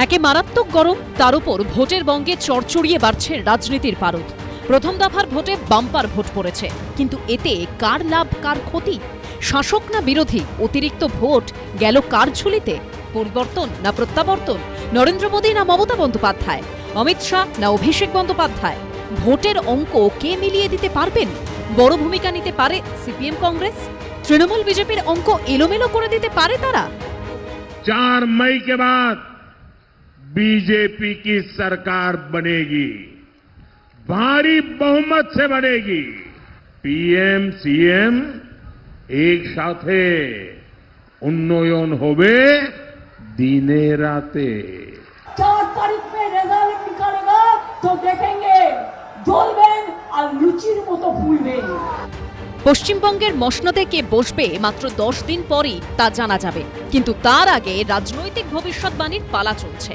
একে মারাত্মক গরম, তার উপর ভোটের বঙ্গে চড়চড়িয়ে বাড়ছে রাজনীতির পারদ। প্রথম দফার ভোটে বাম্পার ভোট পড়েছে, কিন্তু এতে কার লাভ কার ক্ষতি? শাসক না বিরোধী? অতিরিক্ত ভোট গেল কার ঝুলিতে? পরিবর্তন না প্রত্যাবর্তন? নরেন্দ্র মোদী না মমতা বন্দ্যোপাধ্যায়? অমিত শাহ না অভিষেক বন্দ্যোপাধ্যায়? ভোটের অঙ্ক কে মিলিয়ে দিতে পারবেন? বড় ভূমিকা নিতে পারে সিপিএম কংগ্রেস? তৃণমূল বিজেপির অঙ্ক এলোমেলো করে দিতে পারে তারা? 4 मई के बाद बीजेपी की सरकार बनेगी, भारी बहुमत से बनेगी। पीएम सीएम एक साथे उन्नयन होबे दिने राते। 4 तारीख में रिजल्ट निकालेगा तो देखेंगे জ্বলবেন আর লুচির মতো ফুলবেন। পশ্চিমবঙ্গের মসনদে কে বসবে মাত্র 10 দিন পরই তা জানা যাবে, কিন্তু তার আগে রাজনৈতিক ভবিষ্যৎবাণীর পালা চলছে।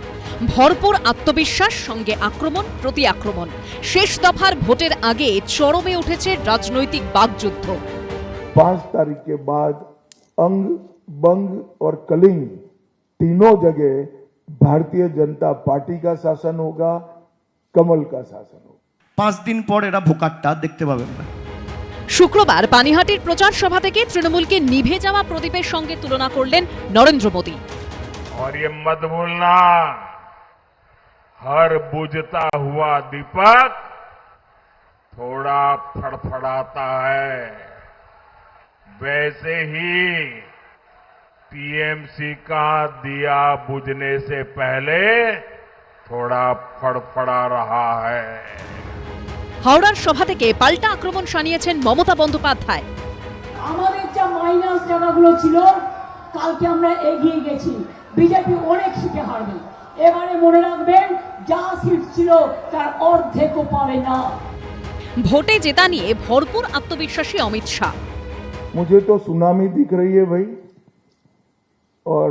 ভরপুর আত্মবিশ্বাস, সঙ্গে আক্রমণ প্রতি আক্রমণ। শেষ দফার ভোটের আগে চরমে উঠেছে রাজনৈতিক বাগযুদ্ধ। 5 तारीख के बाद अंग बंग और कलिंग तीनों जगह भारतीय जनता पार्टी का शासन होगा, कमल का शासन होगा। 5 दिन পর এরা ভোকাটটা দেখতে পাবেন না। শুক্রবার পানিহাটির প্রচার সভা থেকে তৃণমূলকে নিভে যাওয়া প্রদীপের সঙ্গে তুলনা করলেন নরেন্দ্র মোদী। और ये मत भूलना, हर बुझता हुआ दीपक थोड़ा फड़फड़ाता है। वैसे ही टीएमसी का दिया बुझने से पहले थोड़ा फड़फड़ा रहा है। হাওড়ার সভা থেকে পাল্টা আক্রমণ শানিয়েছেন মমতা বন্দ্যোপাধ্যায়। আমাদের যা মাইনাস জায়গাগুলো ছিল কালকে আমরা এগিয়ে গেছি, বিজেপি অনেক সিটে হারবে। এবারে মনে রাখবেন যা সিট ছিল তার অর্ধেকও পাবে না। ভোটে জেতা নিয়ে ভরপুর আত্মবিশ্বাসী অমিত শাহ। मुझे तो सुनामी दिख रही है भाई, और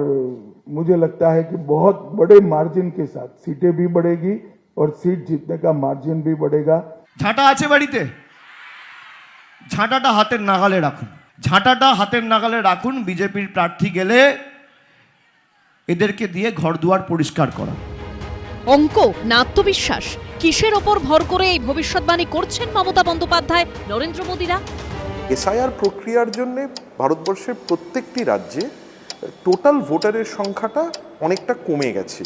मुझे लगता है कि बहुत बड़े मार्जिन के साथ सीटें भी बढ़ेगी और सीट जीतने का मार्जिन भी बढ़ेगा। ঝাঁটা আছে বাড়িতে, ঝাঁটাটা হাতের নাগালে রাখুন, ঝাঁটাটা হাতের নাগালে রাখুন। বিজেপির প্রার্থী গেলে এদেরকে দিয়ে ঘরদুয়ার পরিষ্কার করা। অঙ্ক না আত্মবিশ্বাস? কিসের ওপর ভর করে এই ভবিষ্যৎবাণী করছেন মমতা বন্দ্যোপাধ্যায়, নরেন্দ্র মোদীরা? এসআইআর প্রক্রিয়ার জন্য ভারতবর্ষের প্রত্যেকটি রাজ্যে টোটাল ভোটারের সংখ্যাটা অনেকটা কমে গেছে।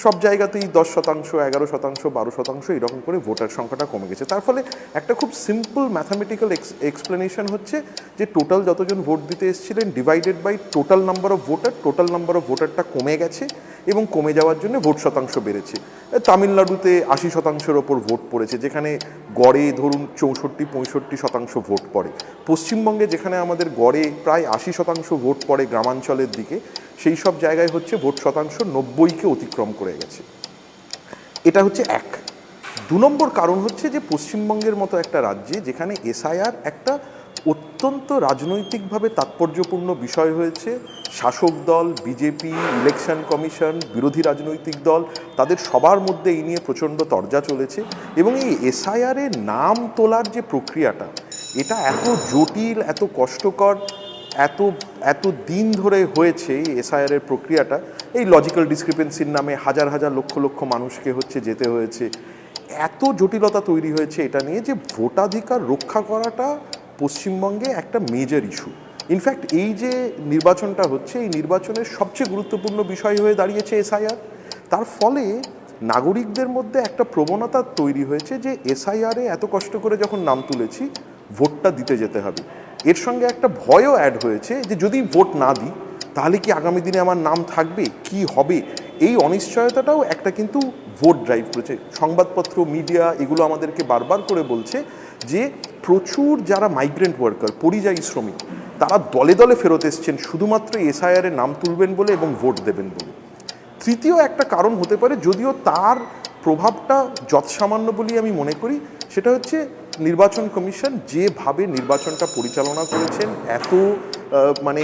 সব জায়গাতেই 10%, 11%, 12% এরকম করে ভোটার সংখ্যাটা কমে গেছে। তার ফলে একটা খুব সিম্পল ম্যাথামেটিক্যাল এক্সপ্লেনেশন হচ্ছে যে টোটাল যতজন ভোট দিতে এসেছিলেন divided by total number of voter, total number of ভোটারটা কমে গেছে এবং কমে যাওয়ার জন্য ভোট শতাংশ বেড়েছে। তামিলনাড়ুতে 80%-এর ওপর ভোট পড়েছে, যেখানে গড়ে ধরুন 64-65% ভোট পড়ে। পশ্চিমবঙ্গে যেখানে আমাদের গড়ে প্রায় 80% ভোট পড়ে গ্রামাঞ্চলের দিকে, সেই সব জায়গায় হচ্ছে ভোট শতাংশ 90-কে অতিক্রম করে গেছে। এটা হচ্ছে 1। 2 নম্বর কারণ হচ্ছে যে পশ্চিমবঙ্গের মতো একটা রাজ্যে যেখানে এসআইআর একটা অত্যন্ত রাজনৈতিকভাবে তাৎপর্যপূর্ণ বিষয় হয়েছে, শাসক দল, বিজেপি, ইলেকশন কমিশন, বিরোধী রাজনৈতিক দল, তাদের সবার মধ্যে এই নিয়ে প্রচণ্ড তরজা চলেছে। এবং এই এসআইআরের নাম তোলার যে প্রক্রিয়াটা, এটা এত জটিল, এত কষ্টকর, এত দিন ধরে হয়েছে এই এসআইআরের প্রক্রিয়াটা। এই লজিক্যাল ডিসক্রিপেন্সির নামে হাজার হাজার লক্ষ লক্ষ মানুষকে হচ্ছে যেতে হয়েছে। এত জটিলতা তৈরি হয়েছে এটা নিয়ে যে ভোটাধিকার রক্ষা করাটা পশ্চিমবঙ্গে একটা মেজর ইস্যু। ইনফ্যাক্ট এই যে নির্বাচনটা হচ্ছে, এই নির্বাচনের সবচেয়ে গুরুত্বপূর্ণ বিষয় হয়ে দাঁড়িয়েছে এসআইআর। তার ফলে নাগরিকদের মধ্যে একটা প্রবণতা তৈরি হয়েছে যে এসআইআরে এত কষ্ট করে যখন নাম তুলেছি, ভোটটা দিতে যেতে হবে। এর সঙ্গে একটা ভয়ও অ্যাড হয়েছে যে যদি ভোট না দিই তাহলে কি আগামী দিনে আমার নাম থাকবে, কি হবে? এই অনিশ্চয়তাটাও একটা কিন্তু ভোট ড্রাইভ করেছে। সংবাদপত্র, মিডিয়া এগুলো আমাদেরকে বারবার করে বলছে যে প্রচুর যারা মাইগ্রেন্ট ওয়ার্কার, পরিযায়ী শ্রমিক, তারা দলে দলে ফেরত এসছেন শুধুমাত্র এসআইআরে নাম তুলবেন বলে এবং ভোট দেবেন বলে। তৃতীয় একটা কারণ হতে পারে, যদিও তার প্রভাবটা যৎসামান্য বলেই আমি মনে করি, সেটা হচ্ছে নির্বাচন কমিশন যেভাবে নির্বাচনটা পরিচালনা করেছেন, এত মানে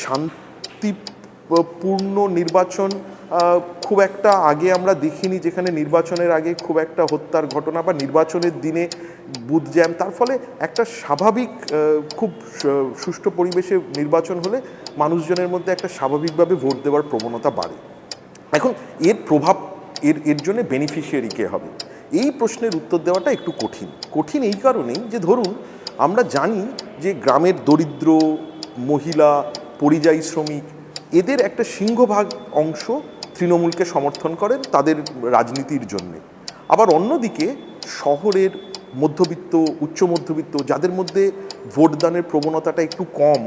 শান্তিপূর্ণ নির্বাচন খুব একটা আগে আমরা দেখিনি, যেখানে নির্বাচনের আগে খুব একটা হত্যার ঘটনা বা নির্বাচনের দিনে বুথ জ্যাম। তার ফলে একটা স্বাভাবিক খুব সুষ্ঠু পরিবেশে নির্বাচন হলে মানুষজনের মধ্যে একটা স্বাভাবিকভাবে ভোট দেওয়ার প্রবণতা বাড়ে। এখন এর প্রভাব এর জন্য বেনিফিশিয়ারি কে হবে, এই প্রশ্নের উত্তর দেওয়াটা একটু কঠিন এই কারণেই যে ধরুন আমরা জানি যে গ্রামের দরিদ্র মহিলা, পরিযায়ী শ্রমিক, এদের একটা সিংহভাগ অংশ তৃণমূলকে সমর্থন করেন তাদের রাজনীতির জন্যে। আবার অন্যদিকে শহরের মধ্যবিত্ত, উচ্চ মধ্যবিত্ত, যাদের মধ্যে ভোটদানের প্রবণতাটা একটু কম,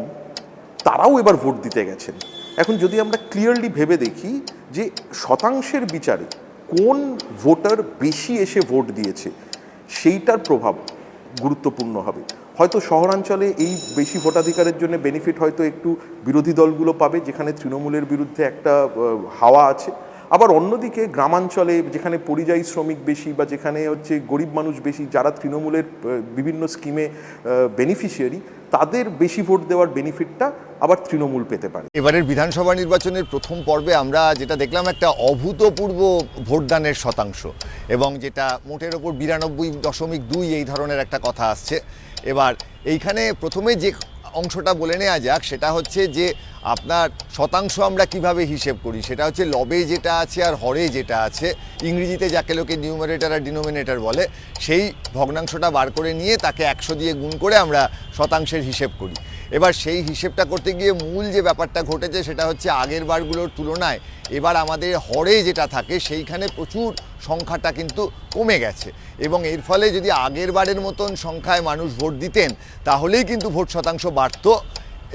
তারাও এবার ভোট দিতে গেছেন। এখন যদি আমরা ক্লিয়ারলি ভেবে দেখি যে শতাংশের বিচারে কোন ভোটার বেশি এসে ভোট দিয়েছে, সেইটার প্রভাব গুরুত্বপূর্ণ হবে। হয়তো শহরাঞ্চলে এই বেশি ভোটাধিকারের জন্য বেনিফিট হয়তো একটু বিরোধী দলগুলো পাবে, যেখানে তৃণমূলের বিরুদ্ধে একটা হাওয়া আছে। আবার অন্যদিকে গ্রামাঞ্চলে যেখানে পরিযায়ী শ্রমিক বেশি বা যেখানে হচ্ছে গরিব মানুষ বেশি, যারা তৃণমূলের বিভিন্ন স্কিমে বেনিফিশিয়ারি, তাদের বেশি ভোট দেওয়ার বেনিফিটটা আবার তৃণমূল পেতে পারে। এবারের বিধানসভা নির্বাচনের প্রথম পর্বে আমরা যেটা দেখলাম একটা অভূতপূর্ব ভোটদানের শতাংশ, এবং যেটা মোটের ওপর 92.2 এই ধরনের একটা কথা আসছে। এবার এইখানে প্রথমে যে অংশটা বলে নেওয়া যাক, সেটা হচ্ছে যে আপনার শতাংশ আমরা কিভাবে হিসেব করি, সেটা হচ্ছে লবে যেটা আছে আর হরে যেটা আছে, ইংরেজিতে যাকে লোকে নিউমারেটর আর ডিনোমিনেটর বলে, সেই ভগ্নাংশটা বার করে নিয়ে তাকে 100 দিয়ে গুণ করে আমরা শতাংশের হিসেব করি। এবার সেই হিসেবটা করতে গিয়ে মূল যে ব্যাপারটা ঘটেছে সেটা হচ্ছে আগের বারগুলোর তুলনায় এবার আমাদের হরে যেটা থাকে সেইখানে প্রচুর সংখ্যাটা কিন্তু কমে গেছে, এবং এর ফলে যদি আগের বারের মতন সংখ্যায় মানুষ ভোট দিতেন তাহলেই কিন্তু ভোট শতাংশ বাড়ত,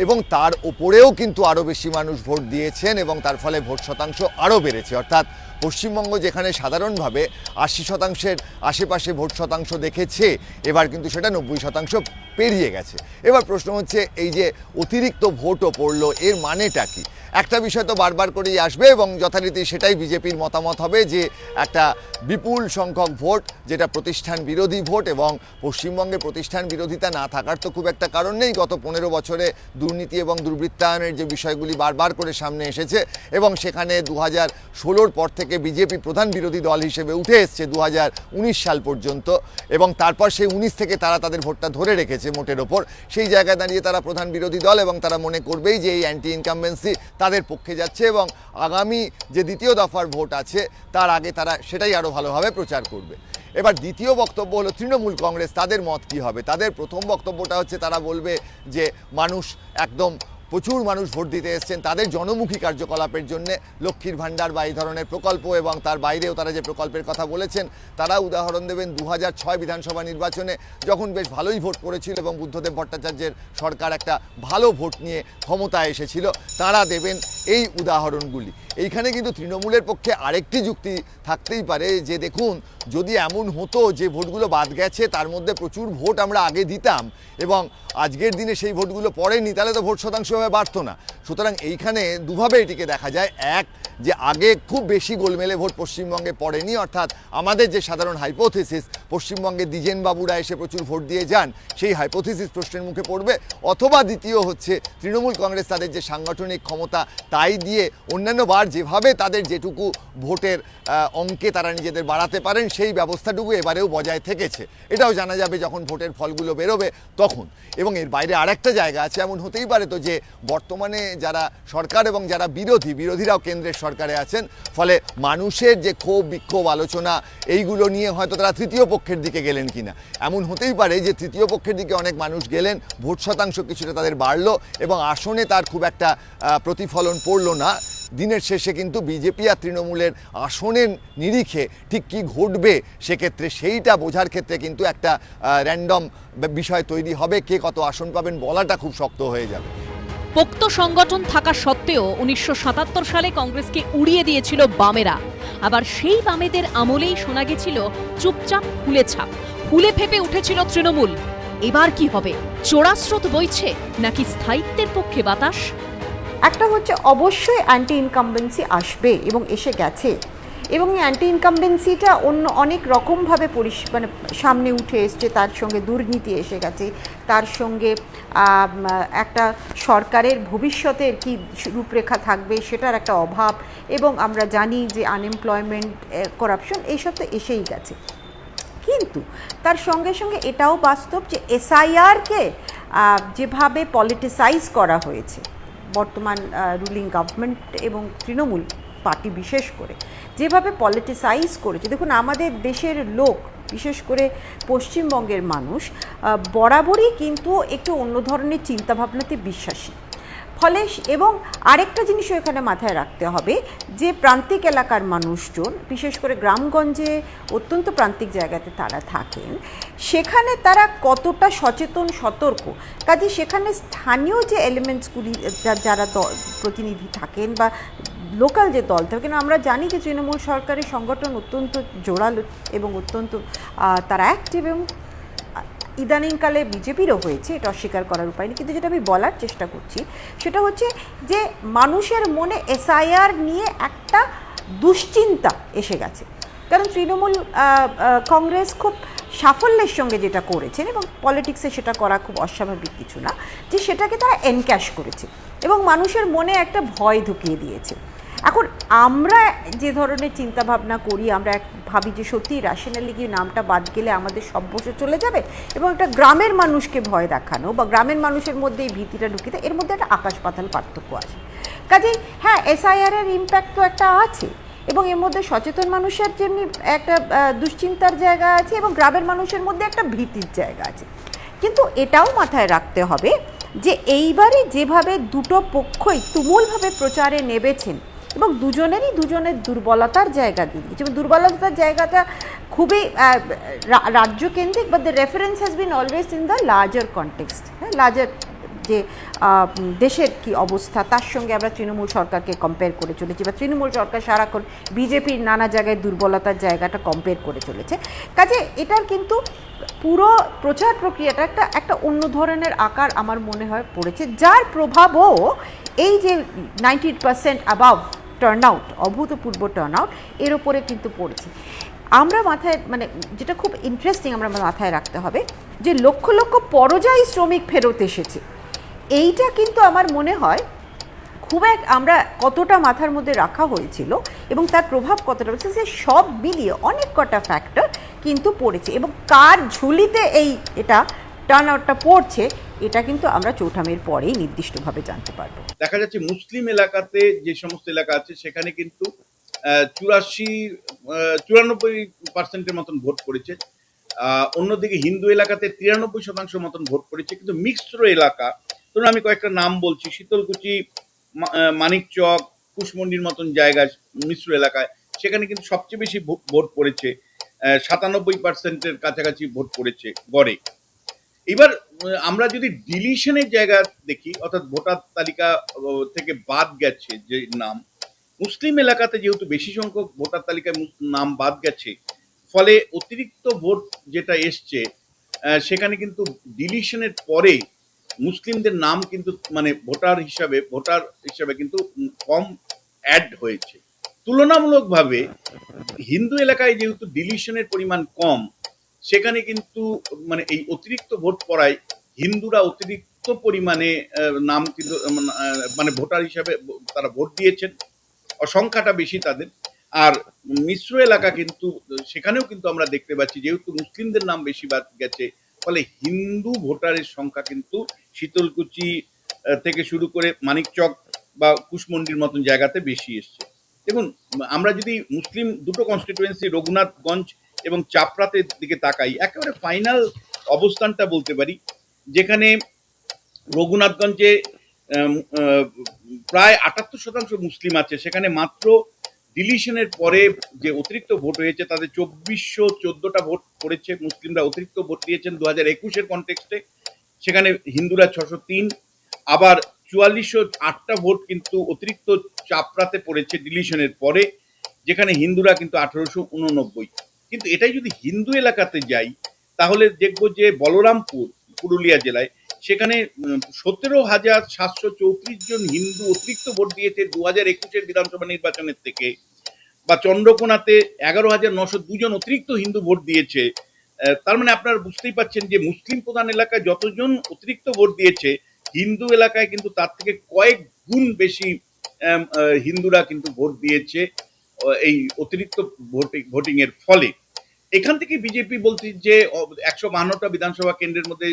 এবং তার ওপরেও কিন্তু আরও বেশি মানুষ ভোট দিয়েছেন এবং তার ফলে ভোট শতাংশ আরও বেড়েছে। অর্থাৎ পশ্চিমবঙ্গ যেখানে সাধারণভাবে 80% আশেপাশে ভোট শতাংশ দেখেছে, এবার কিন্তু সেটা 90% পেরিয়ে গেছে। এবার প্রশ্ন হচ্ছে এই যে অতিরিক্ত ভোটও পড়লো, এর মানেটা কি? একটা বিষয় তো বারবার করেই আসবে এবং যথারীতি সেটাই বিজেপির মতামত হবে যে একটা বিপুল সংখ্যক ভোট যেটা প্রতিষ্ঠান বিরোধী ভোট, এবং পশ্চিমবঙ্গে প্রতিষ্ঠান বিরোধিতা না থাকার তো খুব একটা কারণ নেই। গত 15 বছরে দুর্নীতি এবং দুর্বৃত্তায়নের যে বিষয়গুলি বারবার করে সামনে এসেছে, এবং সেখানে 2016 পর থেকে বিজেপি প্রধান বিরোধী দল হিসেবে উঠে এসছে 2019 সাল পর্যন্ত, এবং তারপর সেই 19 থেকে তারা তাদের ভোটটা ধরে রেখেছে মোটের ওপর। সেই জায়গায় দাঁড়িয়ে তারা প্রধান বিরোধী দল, এবং তারা মনে করবেই যে এই অ্যান্টি ইনকামবেন্সি তাদের পক্ষে যাচ্ছে, এবং আগামী যে দ্বিতীয় দফার ভোট আছে তার আগে তারা সেটাই আরও ভালোভাবে প্রচার করবে। এবার দ্বিতীয় বক্তব্য হলো তৃণমূল কংগ্রেস, তাদের মত কী হবে? তাদের প্রথম বক্তব্যটা হচ্ছে তারা বলবে যে মানুষ একদম প্রচুর মানুষ ভোট দিতে এসছেন তাদের জনমুখী কার্যকলাপের জন্য, লক্ষ্মীর ভাণ্ডার বা এই ধরনের প্রকল্প, এবং তার বাইরেও তারা যে প্রকল্পের কথা বলেছেন, তারা উদাহরণ দেবেন 2006 বিধানসভা নির্বাচনে যখন বেশ ভালোই ভোট পড়েছিল এবং বুদ্ধদেব ভট্টাচার্যের সরকার একটা ভালো ভোট নিয়ে ক্ষমতায় এসেছিল, তারা দেবেন এই উদাহরণগুলি। এইখানে কিন্তু তৃণমূলের পক্ষে আরেকটি যুক্তি থাকতেই পারে যে দেখুন, যদি এমন হতো যে ভোটগুলো বাদ গেছে তার মধ্যে প্রচুর ভোট আমরা আগে দিতাম এবং আজকের দিনে সেই ভোটগুলো পড়েনি, তাহলে তো ভোট শতাংশ বাড়তো না। সুতরাং এইখানে দুভাবে এটিকে দেখা যায়। এক, যে আগে খুব বেশি গোলমেলে ভোট পশ্চিমবঙ্গে পড়েনি, অর্থাৎ আমাদের যে সাধারণ হাইপোথিসিস পশ্চিমবঙ্গে দ্বিজেন বাবুরা এসে প্রচুর ভোট দিয়ে যান, সেই হাইপোথিসিস প্রশ্নের মুখে পড়বে। অথবা দ্বিতীয় হচ্ছে তৃণমূল কংগ্রেস তাদের যে সাংগঠনিক ক্ষমতা তাই দিয়ে অন্যান্য বার যেভাবে তাদের যেটুকু ভোটের অঙ্কে তারা নিজেদের বাড়াতে পারেন সেই ব্যবস্থাটুকু এবারেও বজায় থেকেছে। এটাও জানা যাবে যখন ভোটের ফলগুলো বেরোবে তখন। এবং এর বাইরে আরেকটা জায়গা আছে, এমন হতেই পারে তো যে বর্তমানে যারা সরকার এবং যারা বিরোধীরাও কেন্দ্রের সরকারে আছেন, ফলে মানুষের যে ক্ষোভ বিক্ষোভ আলোচনা এইগুলো নিয়ে হয়তো তারা তৃতীয় পক্ষের দিকে গেলেন কিনা। এমন হতেই পারে যে তৃতীয় পক্ষের দিকে অনেক মানুষ গেলেন, ভোট শতাংশ কিছুটা তাদের বাড়লো এবং আসনে তার খুব একটা প্রতিফলন পড়লো না। দিনের শেষে কিন্তু বিজেপি আর তৃণমূলের আসনের নিরিখে ঠিক কী ঘটবে সেক্ষেত্রে সেইটা বোঝার ক্ষেত্রে কিন্তু একটা র্যান্ডম বিষয় তৈরি হবে। কে কত আসন পাবেন বলাটা খুব শক্ত হয়ে যাবে। পোক্ত সংগঠন থাকা সত্ত্বেও 1977 সালে কংগ্রেসকে উড়িয়ে দিয়েছিল বামেরা। আবার সেই বামেদের আমলেই শোনা গেছিল চুপচাপ ফুলে ফেপে উঠেছিল তৃণমূল। এবার কি হবে? চোরাস্রোত বইছে নাকি স্থায়িত্বের পক্ষে বাতাস? একটা হচ্ছে অবশ্যই অ্যান্টি ইনকামবেন্সি আসবে এবং এসে গেছে, এবং এই অ্যান্টি ইনকামবেন্সিটা অন্য অনেক রকমভাবে মানে সামনে উঠে এসছে। তার সঙ্গে দুর্নীতি এসে গেছে, তার সঙ্গে একটা সরকারের ভবিষ্যতের কি রূপরেখা থাকবে সেটার একটা অভাব, এবং আমরা জানি যে আনএমপ্লয়মেন্ট, করাপশন এইসব তো এসেই গেছে। কিন্তু তার সঙ্গে সঙ্গে এটাও বাস্তব যে এসআইআরকে যেভাবে পলিটিসাইজ করা হয়েছে বর্তমান রুলিং গভর্নমেন্ট এবং তৃণমূল পার্টি বিশেষ করে যেভাবে পলিটিসাইজ করেছে, দেখুন আমাদের দেশের লোক বিশেষ করে পশ্চিমবঙ্গের মানুষ বরাবরই কিন্তু একটু অন্য ধরনের চিন্তাভাবনাতে বিশ্বাসী। ফলে এবং আরেকটা জিনিসও এখানে মাথায় রাখতে হবে যে প্রান্তিক এলাকার মানুষজন বিশেষ করে গ্রামগঞ্জে অত্যন্ত প্রান্তিক জায়গাতে তারা থাকেন, সেখানে তারা কতটা সচেতন সতর্ক, কাজে সেখানে স্থানীয় যে এলিমেন্টসগুলি যারা প্রতিনিধি থাকেন বা লোকাল যে দল থাকেন, আমরা জানি যে তৃণমূল সরকারের সংগঠন অত্যন্ত জোরালো এবং অত্যন্ত তারা অ্যাক্টিভ, এবং ইদানিংকালে বিজেপিরও হয়েছে, এটা অস্বীকার করার উপায় নেই। কিন্তু যেটা আমি বলার চেষ্টা করছি সেটা হচ্ছে যে মানুষের মনে এসআইআর নিয়ে একটা দুশ্চিন্তা এসে গেছে, কারণ তৃণমূল কংগ্রেস খুব সাফল্যের সঙ্গে যেটা করেছেন, এবং পলিটিক্সে সেটা করা খুব অস্বাভাবিক কিছু না, যে সেটাকে তারা এনক্যাশ করেছে এবং মানুষের মনে একটা ভয় ঢুকিয়ে দিয়েছে। এখন আমরা যে ধরনের চিন্তাভাবনা করি, আমরা ভাবি যে সত্যি রেশনালি কি নামটা বাদ গেলে আমাদের সব বসে চলে যাবে, এবং একটা গ্রামের মানুষকে ভয় দেখানো বা গ্রামের মানুষের মধ্যে এই ভীতিটা ঢুকিয়ে দেয়, এর মধ্যে একটা আকাশ পাতাল পার্থক্য আছে। কাজেই হ্যাঁ, এসআইআরের ইম্প্যাক্ট তো একটা আছে, এবং এর মধ্যে সচেতন মানুষের যেমনি একটা দুশ্চিন্তার জায়গা আছে এবং গ্রামের মানুষের মধ্যে একটা ভীতির জায়গা আছে। কিন্তু এটাও মাথায় রাখতে হবে যে এইবারে যেভাবে দুটো পক্ষই তুমুলভাবে প্রচারে নেমেছেন এবং দুজনের দুর্বলতার জায়গা দিয়ে দিয়েছে, এবং দুর্বলতার জায়গাটা খুবই রাজ্যকেন্দ্রিক, but the reference has been always in the larger context, হ্যাঁ, লার্জার যে দেশের কি অবস্থা তার সঙ্গে আমরা তৃণমূল সরকারকে কম্পেয়ার করে চলেছি, বা তৃণমূল সরকার সারাক্ষণ বিজেপির নানা জায়গায় দুর্বলতার জায়গাটা কম্পেয়ার করে চলেছে। কাজে এটার কিন্তু পুরো প্রচার প্রক্রিয়াটা একটা অন্য ধরনের আকার আমার মনে হয় পড়েছে, যার প্রভাবও এই যে 90% অ্যাবাভ টার্নআউট, অভূতপূর্ব টার্নআউট, এর ওপরে কিন্তু পড়েছে। আমরা মাথায় মানে যেটা খুব ইন্টারেস্টিং আমরা মাথায় রাখতে হবে যে লক্ষ লক্ষ পরযায়ী শ্রমিক ফেরত এসেছে, এইটা কিন্তু আমার মনে হয় খুব আমরা কতটা মাথার মধ্যে রাখা হয়েছিল এবং তার প্রভাব কতটা হয়েছে, সে সব মিলিয়ে অনেক কটা ফ্যাক্টর কিন্তু পড়েছে, এবং কার ঝুলিতে এটা টার্নআউটটা পড়ছে এটা কিন্তু আমরা চৌঠা মের পরেই নির্দিষ্টভাবে জানতে পারবো। দেখা যাচ্ছে মুসলিম এলাকাতে যে সমস্ত এলাকা আছে সেখানে কিন্তু 94% মতন ভোট পড়েছে, অন্যদিকে হিন্দু এলাকাতে 93% মতন ভোট পড়েছে। কিন্তু মিশ্র এলাকা, ধরুন আমি কয়েকটা নাম বলছি, শীতলকুচি, মানিকচক, কুশমন্ডির মতন জায়গা মিশ্র এলাকায়, সেখানে কিন্তু সবচেয়ে বেশি ভোট পড়েছে, 97% কাছাকাছি ভোট পড়েছে গড়ে। এবার আমরা যদি ডিলিশনের জায়গা দেখি, অর্থাৎ ভোটার তালিকা থেকে বাদ গেছে যে নাম, মুসলিম এলাকাতে যেহেতু বেশি সংখ্যক ভোটার তালিকায় নাম বাদ গেছে, ফলে অতিরিক্ত ভোট যেটা এসছে সেখানে কিন্তু ডিলিশনের পরে মুসলিমদের নাম কিন্তু মানে ভোটার হিসাবে কিন্তু কম অ্যাড হয়েছে। তুলনামূলকভাবে হিন্দু এলাকায় যেহেতু ডিলিশনের পরিমাণ কম, সেখানে কিন্তু মানে এই অতিরিক্ত ভোট পড়ায় হিন্দুরা অতিরিক্ত পরিমাণে নাম কিন্তু মানে ভোটার হিসাবে তারা ভোট দিয়েছেন, সংখ্যাটা বেশি তাদের। আর মিশ্র এলাকা কিন্তু সেখানেও কিন্তু আমরা দেখতে পাচ্ছি যেহেতু মুসলিমদের নাম বেশি বাদ গেছে, ফলে হিন্দু ভোটারের সংখ্যা কিন্তু শীতলকুচি থেকে শুরু করে মানিকচক বা কুশমন্ডির মতন জায়গাতে বেশি এসছে। দেখুন, আমরা যদি মুসলিম দুটো কনস্টিটুয়েন্সি রঘুনাথগঞ্জ এবং চাপড়াতের দিকে তাকাই, একেবারে ফাইনাল অবস্থানটা বলতে পারি, যেখানে রঘুনাথগঞ্জে প্রায় 78% মুসলিম আছে, সেখানে মাত্র ডিলিশনের পরে যে অতিরিক্ত ভোট হয়েছে তাদের 2414টা ভোট পড়েছে, মুসলিমরা অতিরিক্ত ভোট দিয়েছেন 2021-এর কনটেক্সটে, সেখানে হিন্দুরা 603, আবার 4408টা ভোট কিন্তু অতিরিক্ত চাপড়াতে পড়েছে ডিলিশনের পরে, যেখানে হিন্দুরা কিন্তু 1889। কিন্তু এটাই যদি হিন্দু এলাকাতে যাই তাহলে দেখব যে বলরামপুর, পুরুলিয়া জেলায়, সেখানে 17,734 জন হিন্দু অতিরিক্ত ভোট দিয়েছে 2021-এর বিধানসভা নির্বাচনের থেকে, বা চন্দ্রকোনাতে 11,902 জন অতিরিক্ত হিন্দু ভোট দিয়েছে। তার মানে আপনারা বুঝতেই পারছেন যে মুসলিম প্রধান এলাকায় যতজন অতিরিক্ত ভোট দিয়েছে, হিন্দু এলাকায় কিন্তু তার থেকে কয়েক গুণ বেশি হিন্দুরা কিন্তু ভোট দিয়েছে এই অতিরিক্ত ভোটিং এর ফলে। এখান থেকে বিজেপি বলছে যে 152টা বিধানসভা কেন্দ্রের মধ্যে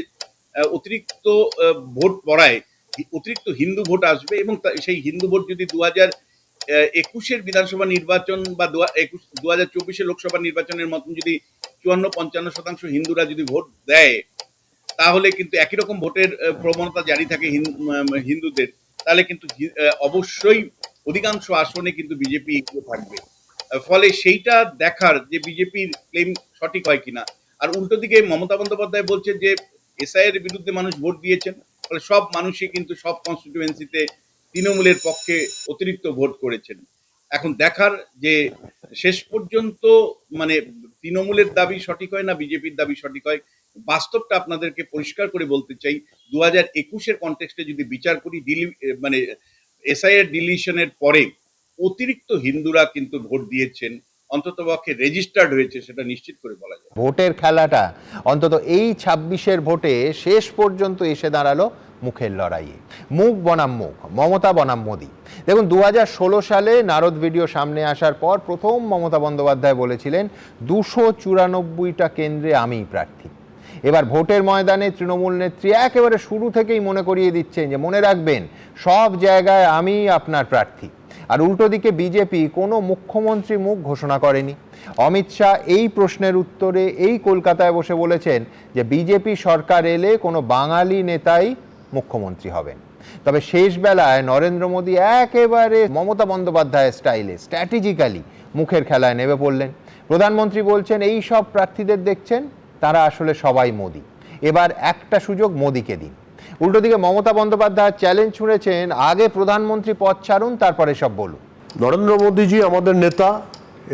অতিরিক্ত ভোট পড়ায় অতিরিক্ত হিন্দু ভোট আসবে, এবং সেই হিন্দু ভোট যদি 21-এর বিধানসভা নির্বাচন বা 2024-এর লোকসভা নির্বাচনের মতন যদি 54-55% হিন্দুরা যদি ভোট দেয়, তাহলে কিন্তু একই রকম ভোটের প্রবণতা জারি থাকে হিন্দুদের, তাহলে কিন্তু অবশ্যই অধিকাংশ আসনে কিন্তু বিজেপি এগিয়ে থাকবে। ফলে সেইটা দেখার যে বিজেপির ক্লেম সঠিক হয় কিনা। আর উল্টো দিকে মমতা বন্দ্যোপাধ্যায় বলছে যে এসআইয়ের বিরুদ্ধে মানুষ ভোট দিয়েছেন, ফলে সব মানুষই কিন্তু সব কনস্টিটিউয়েন্সিতে তৃণমূলের পক্ষে অতিরিক্ত ভোট করেছেন। এখন দেখার যে শেষ পর্যন্ত মানে তৃণমূলের দাবি সঠিক হয় না বিজেপির দাবি সঠিক হয়। বাস্তবটা আপনাদেরকে পরিষ্কার করে বলতে চাই, 2021-এর কনটেক্সটে যদি বিচার করি, মানে এসআইয়ের ডিলিশনের পরে অতিরিক্ত হিন্দুরা কিন্তু ভোট দিয়েছেন, অন্ততপক্ষে রেজিস্টার্ড হয়েছে, সেটা নিশ্চিত করে বলা যায়। ভোটের খেলাটা অন্তত এই 26-এর ভোটে শেষ পর্যন্ত এসে দাঁড়ালো মুখের লড়াইয়ে। মুখ বনাম মুখ, মমতা বনাম মোদী। দেখুন, 2016 সালে নারদ ভিডিও সামনে আসার পর প্রথম মমতা বন্দ্যোপাধ্যায় বলেছিলেন 294টা কেন্দ্রে আমিই প্রার্থী। এবার ভোটের ময়দানে তৃণমূল নেত্রী একেবারে শুরু থেকেই মনে করিয়ে দিচ্ছেন যে মনে রাখবেন সব জায়গায় আমি আপনার প্রার্থী। আর উল্টো দিকে বিজেপি কোনো মুখ্যমন্ত্রী মুখ ঘোষণা করেনি। অমিত শাহ এই প্রশ্নের উত্তরে এই কলকাতায় বসে বলেছেন যে বিজেপি সরকার এলে কোনো বাঙালি নেতাই মুখ্যমন্ত্রী হবেন। তবে শেষ বেলায় নরেন্দ্র মোদী একেবারে মমতা বন্দ্যোপাধ্যায়ের স্টাইলে স্ট্র্যাটেজিক্যালি মুখের খেলায় নেমে পড়লেন। প্রধানমন্ত্রী বলছেন এই সব প্রার্থীদের দেখছেন তারা আসলে সবাই মোদী, এবার একটা সুযোগ মোদীকে দিন। উল্টো দিকে মমতা বন্দ্যোপাধ্যায় চ্যালেঞ্জ ছুঁড়েছেন আগে প্রধানমন্ত্রী পদ ছাড়ুন তারপরে সব বলুন। নরেন্দ্র মোদীজি আমাদের নেতা,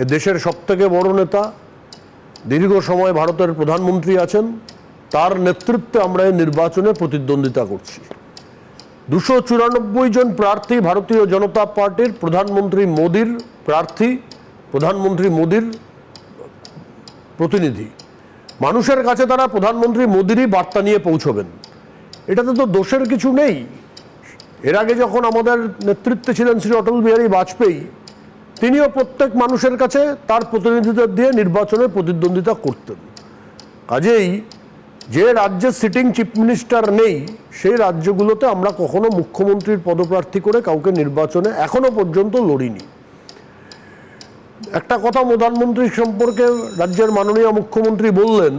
এ দেশের সবথেকে বড় নেতা, দীর্ঘ সময় ভারতের প্রধানমন্ত্রী আছেন, তার নেতৃত্বে আমরা এই নির্বাচনে প্রতিদ্বন্দ্বিতা করছি। 294 জন প্রার্থী ভারতীয় জনতা পার্টির, প্রধানমন্ত্রী মোদীর প্রার্থী, প্রধানমন্ত্রী মোদীর প্রতিনিধি। মানুষের কাছে তারা প্রধানমন্ত্রী মোদীরই বার্তা নিয়ে পৌঁছবেন, এটাতে তো দোষের কিছু নেই। এর আগে যখন আমাদের নেতৃত্বে ছিলেন শ্রী অটল বিহারী বাজপেয়ী, তিনিও প্রত্যেক মানুষের কাছে তার প্রতিনিধিদের দিয়ে নির্বাচনে প্রতিদ্বন্দ্বিতা করতেন। কাজেই যে রাজ্যে সিটিং চিফ মিনিস্টার নেই সেই রাজ্যগুলোতে আমরা কখনো মুখ্যমন্ত্রীর পদপ্রার্থী করে কাউকে নির্বাচনে এখনো পর্যন্ত লড়িনি। একটা কথা প্রধানমন্ত্রী সম্পর্কে রাজ্যের মাননীয় মুখ্যমন্ত্রী বললেন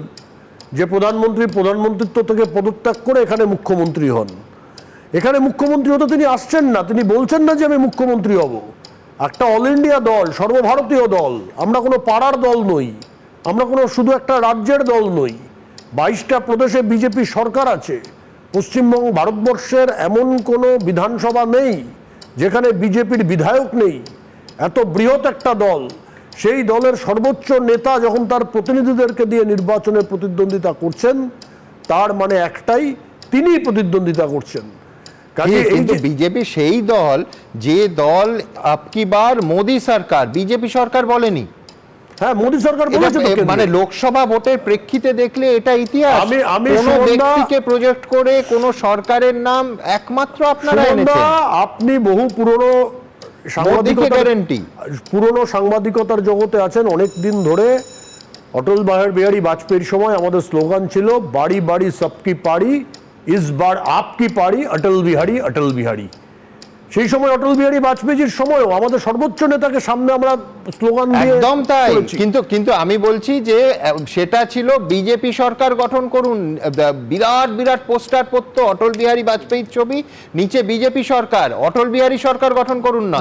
যে প্রধানমন্ত্রিত্ব থেকে পদত্যাগ করে এখানে মুখ্যমন্ত্রী হন। এখানে মুখ্যমন্ত্রী হতে তিনি আসছেন না, তিনি বলছেন না যে আমি মুখ্যমন্ত্রী হব। একটা অল ইন্ডিয়া দল, সর্বভারতীয় দল, আমরা কোনো পাড়ার দল নই, আমরা কোনো শুধু একটা রাজ্যের দল নই। 22টা প্রদেশে বিজেপি সরকার আছে। পশ্চিমবঙ্গ ভারতবর্ষের এমন কোনো বিধানসভা নেই যেখানে বিজেপির বিধায়ক নেই। এত বৃহৎ একটা দল, সেই দলের সর্বোচ্চ নেতা যখন তার প্রতিনিধিদেরকে দিয়ে নির্বাচনে প্রতিদ্বন্দ্বিতা করছেন, তার মানে একটাই, তিনিই প্রতিদ্বন্দ্বিতা করছেন। কিন্তু বিজেপি সেই দল যে দল আপকি বার মোদী সরকার, বিজেপি সরকার বলেনি। হ্যাঁ, মোদী সরকার মানে লোকসভা ভোটের প্রেক্ষিতে দেখলে এটা ইতিহাস। কোনো ব্যক্তিকে প্রজেক্ট করে কোনো সরকারের নাম একমাত্র আপনারা এনেছেন। আপনি বহু পুরনো সাংবাদিকতার জগতে আছেন অনেক দিন ধরে। অটল বিহারী বাজপেয়ীর সময় আমাদের স্লোগান ছিল বাড়ি বাড়ি সবকি পাড়ি, ইস বার আপকি পাড়ি, অটল বিহারী। সেই সময় অটল বিহারী বাজপেয়ীর সময়ও আমাদের সর্বোচ্চ নেতাকে সামনে আমরা স্লোগান দিয়ে একদম তাই। কিন্তু আমি বলছি যে সেটা ছিল বিজেপি সরকার গঠন করুন, বিরাট বিরাট পোস্টার পড়তো অটল বিহারী বাজপেয়ীর ছবি, নিচে বিজেপি সরকার, অটল বিহারী সরকার গঠন করুন না।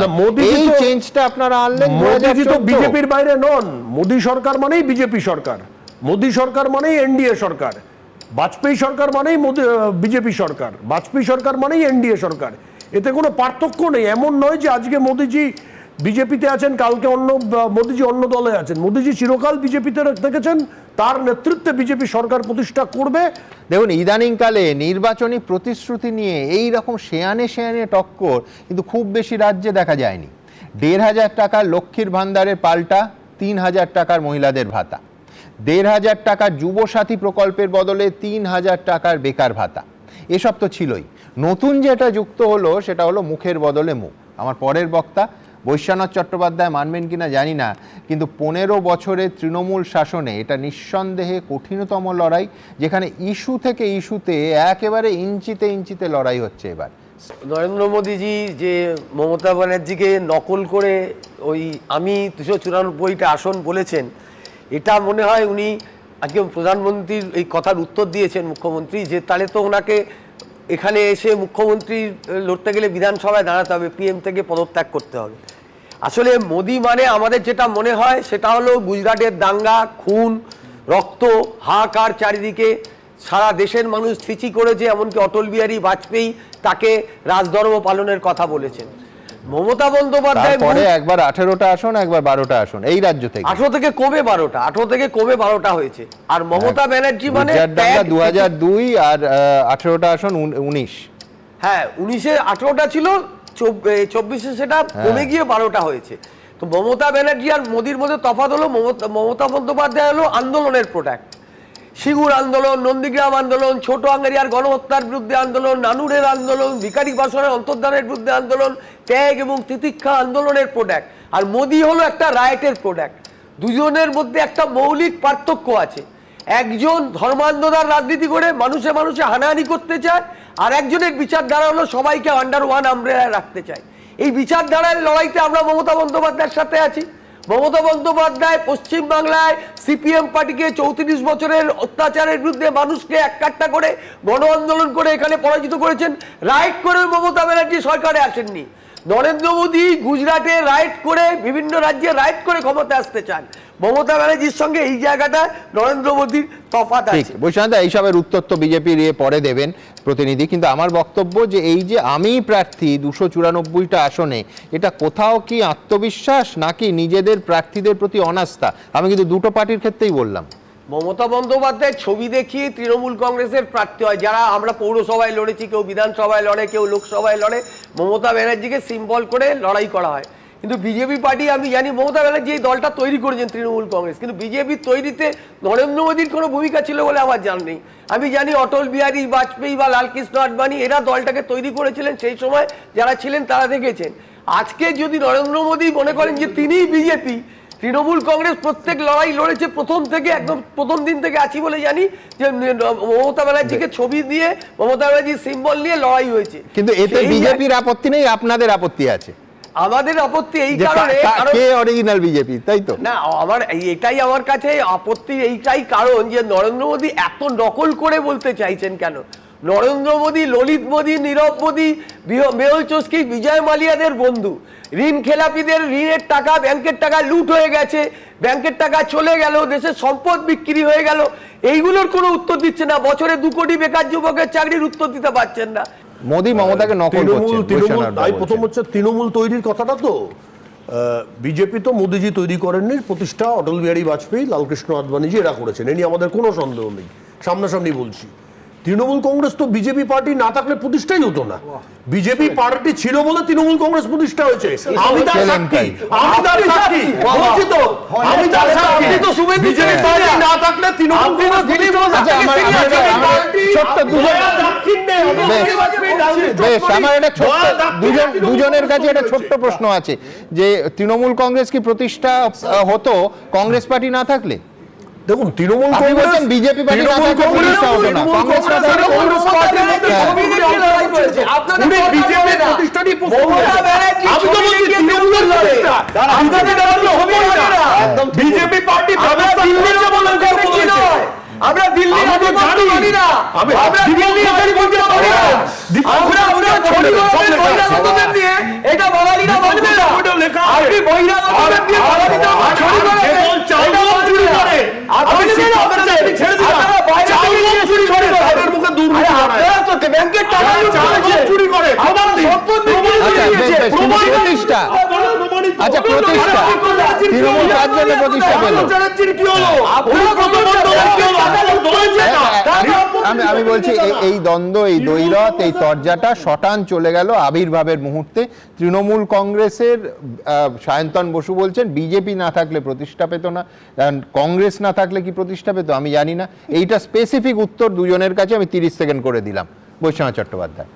এই চেঞ্জটা আপনারা আনলেন। মোদী তো বিজেপির বাইরে নন। মোদী সরকার মানেই বিজেপি সরকার, মোদী সরকার মানেই এনডিএ সরকার, বাজপেয়ী সরকার মানেই বিজেপি সরকার, বাজপেয়ী সরকার মানেই এনডিএ সরকার। এতে কোনো পার্থক্য নেই। এমন নয় যে আজকে মোদীজি বিজেপিতে আছেন, কালকে মোদীজি অন্য দলে আছেন। মোদীজি চিরকাল বিজেপিতে থেকেছেন, তার নেতৃত্বে বিজেপি সরকার প্রতিষ্ঠা করবে। দেখুন, ইদানিংকালে নির্বাচনী প্রতিশ্রুতি নিয়ে এই রকম শেয়ানে টক্কর কিন্তু খুব বেশি রাজ্যে দেখা যায়নি। 1,500 টাকার লক্ষ্মীর ভান্ডারের পাল্টা 3,000 টাকার মহিলাদের ভাতা, 1,500 টাকার যুবসাথী প্রকল্পের বদলে 3,000 টাকার বেকার ভাতা, এসব তো ছিলই। নতুন যেটা যুক্ত হলো সেটা হলো মুখের বদলে মুখ। আমার পরের বক্তা বৈশ্বনাথ চট্টোপাধ্যায় মানবেন কিনা জানি না, কিন্তু 15 বছরের তৃণমূল শাসনে এটা নিঃসন্দেহে কঠিনতম লড়াই, যেখানে ইস্যু থেকে ইস্যুতে একেবারে ইঞ্চিতে লড়াই হচ্ছে। এবার নরেন্দ্র মোদীজি যে মমতা ব্যানার্জিকে নকল করে ওই আমি 294টা আসন বলেছেন, এটা মনে হয় উনি আজকে প্রধানমন্ত্রীর এই কথার উত্তর দিয়েছেন মুখ্যমন্ত্রী, যে তাহলে তো ওনাকে এখানে এসে মুখ্যমন্ত্রী লড়তে গেলে বিধানসভায় দাঁড়াতে হবে, পিএম থেকে পদত্যাগ করতে হবে। আসলে মোদি মানে আমাদের যেটা মনে হয় সেটা হলো গুজরাটের দাঙ্গা, খুন, রক্ত, হাহাকার চারিদিকে, সারা দেশের মানুষ ছিচি করেছে, এমনকি অটল বিহারী বাজপেয়ী তাকে রাজধর্ম পালনের কথা বলেছেন। মমতা বন্দ্যোপাধ্যায় পরে একবার 18টা আসন, একবার 12টা আসন এই রাজ্য থেকে, 18 থেকে কমে 12টা, 18 থেকে কমে 12টা হয়েছে। আর মমতা ব্যানার্জি মানে 2002 আর 18টা আসন 19। হ্যাঁ, 19-এ 18টা ছিল, 24-এ সেটা কমে গিয়ে 12টা হয়েছে। তো মমতা ব্যানার্জি আর মোদির মধ্যে তফাৎ হলো, মমতা বন্দ্যোপাধ্যায় হলো আন্দোলনের প্রোডাক্ট। সিঙ্গুর আন্দোলন, নন্দীগ্রাম আন্দোলন, ছোট আঙ্গারিয়ার গণহত্যার বিরুদ্ধে আন্দোলন, নানুরের আন্দোলন, ভিখারি বাসনের অন্তর্ধানের বিরুদ্ধে আন্দোলন, ত্যাগ এবং তিতিক্ষা আন্দোলনের প্রোডাক্ট। আর মোদি হলো একটা রাইটের প্রোডাক্ট। দুজনের মধ্যে একটা মৌলিক পার্থক্য আছে। একজন ধর্মান্ধতার রাজনীতি করে মানুষে মানুষে হানাহানি করতে চায়, আর একজনের বিচারধারা হলো সবাইকে আন্ডার ওয়ান আমব্রেলায় রাখতে চায়। এই বিচারধারার লড়াইতে আমরা মমতা বন্দ্যোপাধ্যায়ের সাথে আছি। মমতা বন্দ্যোপাধ্যায় পশ্চিমবাংলায় সিপিএম পার্টিকে 34 বছরের অত্যাচারের বিরুদ্ধে মানুষকে এককাট্টা করে গণ আন্দোলন করে এখানে পরাজিত করেছেন। রাইট করে মমতা ব্যানার্জি সরকারে আসেননি। নরেন্দ্র মোদী গুজরাটে রাইট করে, বিভিন্ন রাজ্যে রাইট করে ক্ষমতা আসতে চান। মমতা ব্যানার্জির সঙ্গে এই জায়গাটা নরেন্দ্র মোদীর তফাৎ আছে। বৈষ্ণব এইসবের উত্তর তো বিজেপির পরে দেবেন প্রতিনিধি, কিন্তু আমার বক্তব্য যে এই যে আমি প্রার্থী 294টা আসনে, এটা কোথাও কি আত্মবিশ্বাস নাকি নিজেদের প্রার্থীদের প্রতি অনাস্থা? আমি কিন্তু দুটো পার্টির ক্ষেত্রেই বললাম। মমতা বন্দ্যোপাধ্যায় ছবি দেখিয়ে তৃণমূল কংগ্রেসের প্রার্থী হয়। যারা আমরা পৌরসভায় লড়েছি, কেউ বিধানসভায় লড়ে, কেউ লোকসভায় লড়ে, মমতা ব্যানার্জিকে সিম্বল করে লড়াই করা হয়। কিন্তু বিজেপি পার্টি, আমি জানি মমতা ব্যানার্জি এই দলটা তৈরি করেছেন তৃণমূল কংগ্রেস, কিন্তু বিজেপি তৈরিতে নরেন্দ্র মোদীর কোনো ভূমিকা ছিল বলে আমার জানা নেই। আমি জানি অটল বিহারী বাজপেয়ী বা লালকৃষ্ণ আডবাণী এরা দলটাকে তৈরি করেছিলেন, সেই সময় যারা ছিলেন তারা দেখেছেন। আজকে যদি নরেন্দ্র মোদী মনে করেন যে তিনিই বিজেপি, তৃণমূল কংগ্রেস প্রত্যেক লড়াই লড়েছে প্রথম থেকে, একদম প্রথম দিন থেকে আছি বলে জানি যে মমতা ব্যানার্জিকে ছবি দিয়ে, মমতা ব্যানার্জির সিম্বল নিয়ে লড়াই হয়েছে। কিন্তু এতে বিজেপির আপত্তি নেই, আপনাদের আপত্তি আছে। আমাদের আপত্তি এই কারণে, কে অরিজিনাল বিজেপি, তাই তো? না, আমার এটাই আমার কাছে আপত্তি, এইটাই কারণ যে নরেন্দ্র মোদী এত নকল করে বলতে চাইছেন কেন? নরেন্দ্র মোদী, ললিত মোদী, নীরব মোদী, মেহুল চোস্কি, বিজয় মালিয়াদের বন্ধু। ঋণ খেলাপিদের ঋণের টাকা, ব্যাংকের টাকা লুট হয়ে গেছে, ব্যাংকের টাকা চলে গেল, দেশের সম্পদ বিক্রি হয়ে গেল, এইগুলোর কোনো উত্তর দিচ্ছে না। বছরে 2 কোটি বেকার যুবকের চাকরির উত্তর দিতে পারছেন না। মোদী মমতাকে নকল করছেন। তাই প্রথম হচ্ছে তৃণমূল তৈরির কথাটা। তো বিজেপি তো মোদীজি তৈরি করেননি, প্রতিষ্ঠা অটল বিহারী বাজপেয়ী, লালকৃষ্ণ আডবাণীজি এরা করেছেন, এ নিয়ে আমাদের কোনো সন্দেহ নেই, সামনাসামনি বলছি। তৃণমূল কংগ্রেস তো বিজেপি পার্টি না থাকলে প্রতিষ্ঠাই হতো না। বিজেপি পার্টি ছিল বলে তৃণমূল কংগ্রেস প্রতিষ্ঠা হয়েছে। আমি তার সাক্ষী, আমি তার সাক্ষী, বলছি তো, আমি তার সাক্ষী। বিজেপি পার্টি না থাকলে তৃণমূল কংগ্রেস দুজনের কাছে একটা ছোট্ট প্রশ্ন আছে যে তৃণমূল কংগ্রেস কি প্রতিষ্ঠা হতো কংগ্রেস পার্টি না থাকলে? দেখুন, তৃণমূল কংগ্রেস বিজেপি পার্টি না থাকলে প্রতিষ্ঠা হতো না, কংগ্রেস না থাকলে কংগ্রেস পার্টির মধ্যে উনি বিজেপি প্রতিষ্ঠানই আমি তো বলছি তৃণমূলের প্রতিষ্ঠা, আপনাদের কারণে হবে না। বিজেপি পার্টি দিল্লির বলেন আমরা দিল্লির আধিপত্য মানি না, আমরা দিল্লির আধিপত্য মানি না, আমরা ছোট বহিরাগতদের দিয়ে এটা বাঙালিরা মানবে না। আপনি বহিরাগতদের দিয়ে বাঙালিরা চুরি করে, আপনি ছেড়ে দিন, আপনারা চুরি করে তাদের মুখে দুর্নীতি বানায়, আপনারা তো ব্যাংকের টাকা চুরি করে, আমার সম্পদ প্রতিষ্ঠা। আচ্ছা, প্রতিষ্ঠা তৃণমূল রাজ্যে প্রতিষ্ঠা পেল। আমি বলছি এই দ্বন্দ্ব, এই দ্বৈরথ, এই তরজাটা শটান চলে গেল আবির্ভাবের মুহূর্তে। তৃণমূল কংগ্রেসের সায়ন্তন বসু বলছেন বিজেপি না থাকলে প্রতিষ্ঠা পেত না, কংগ্রেস না থাকলে কি প্রতিষ্ঠা পেত আমি জানি না। এইটা স্পেসিফিক উত্তর দুজনের কাছে আমি 30 সেকেন্ড করে দিলাম। বৈষ্ণব চট্টোপাধ্যায়,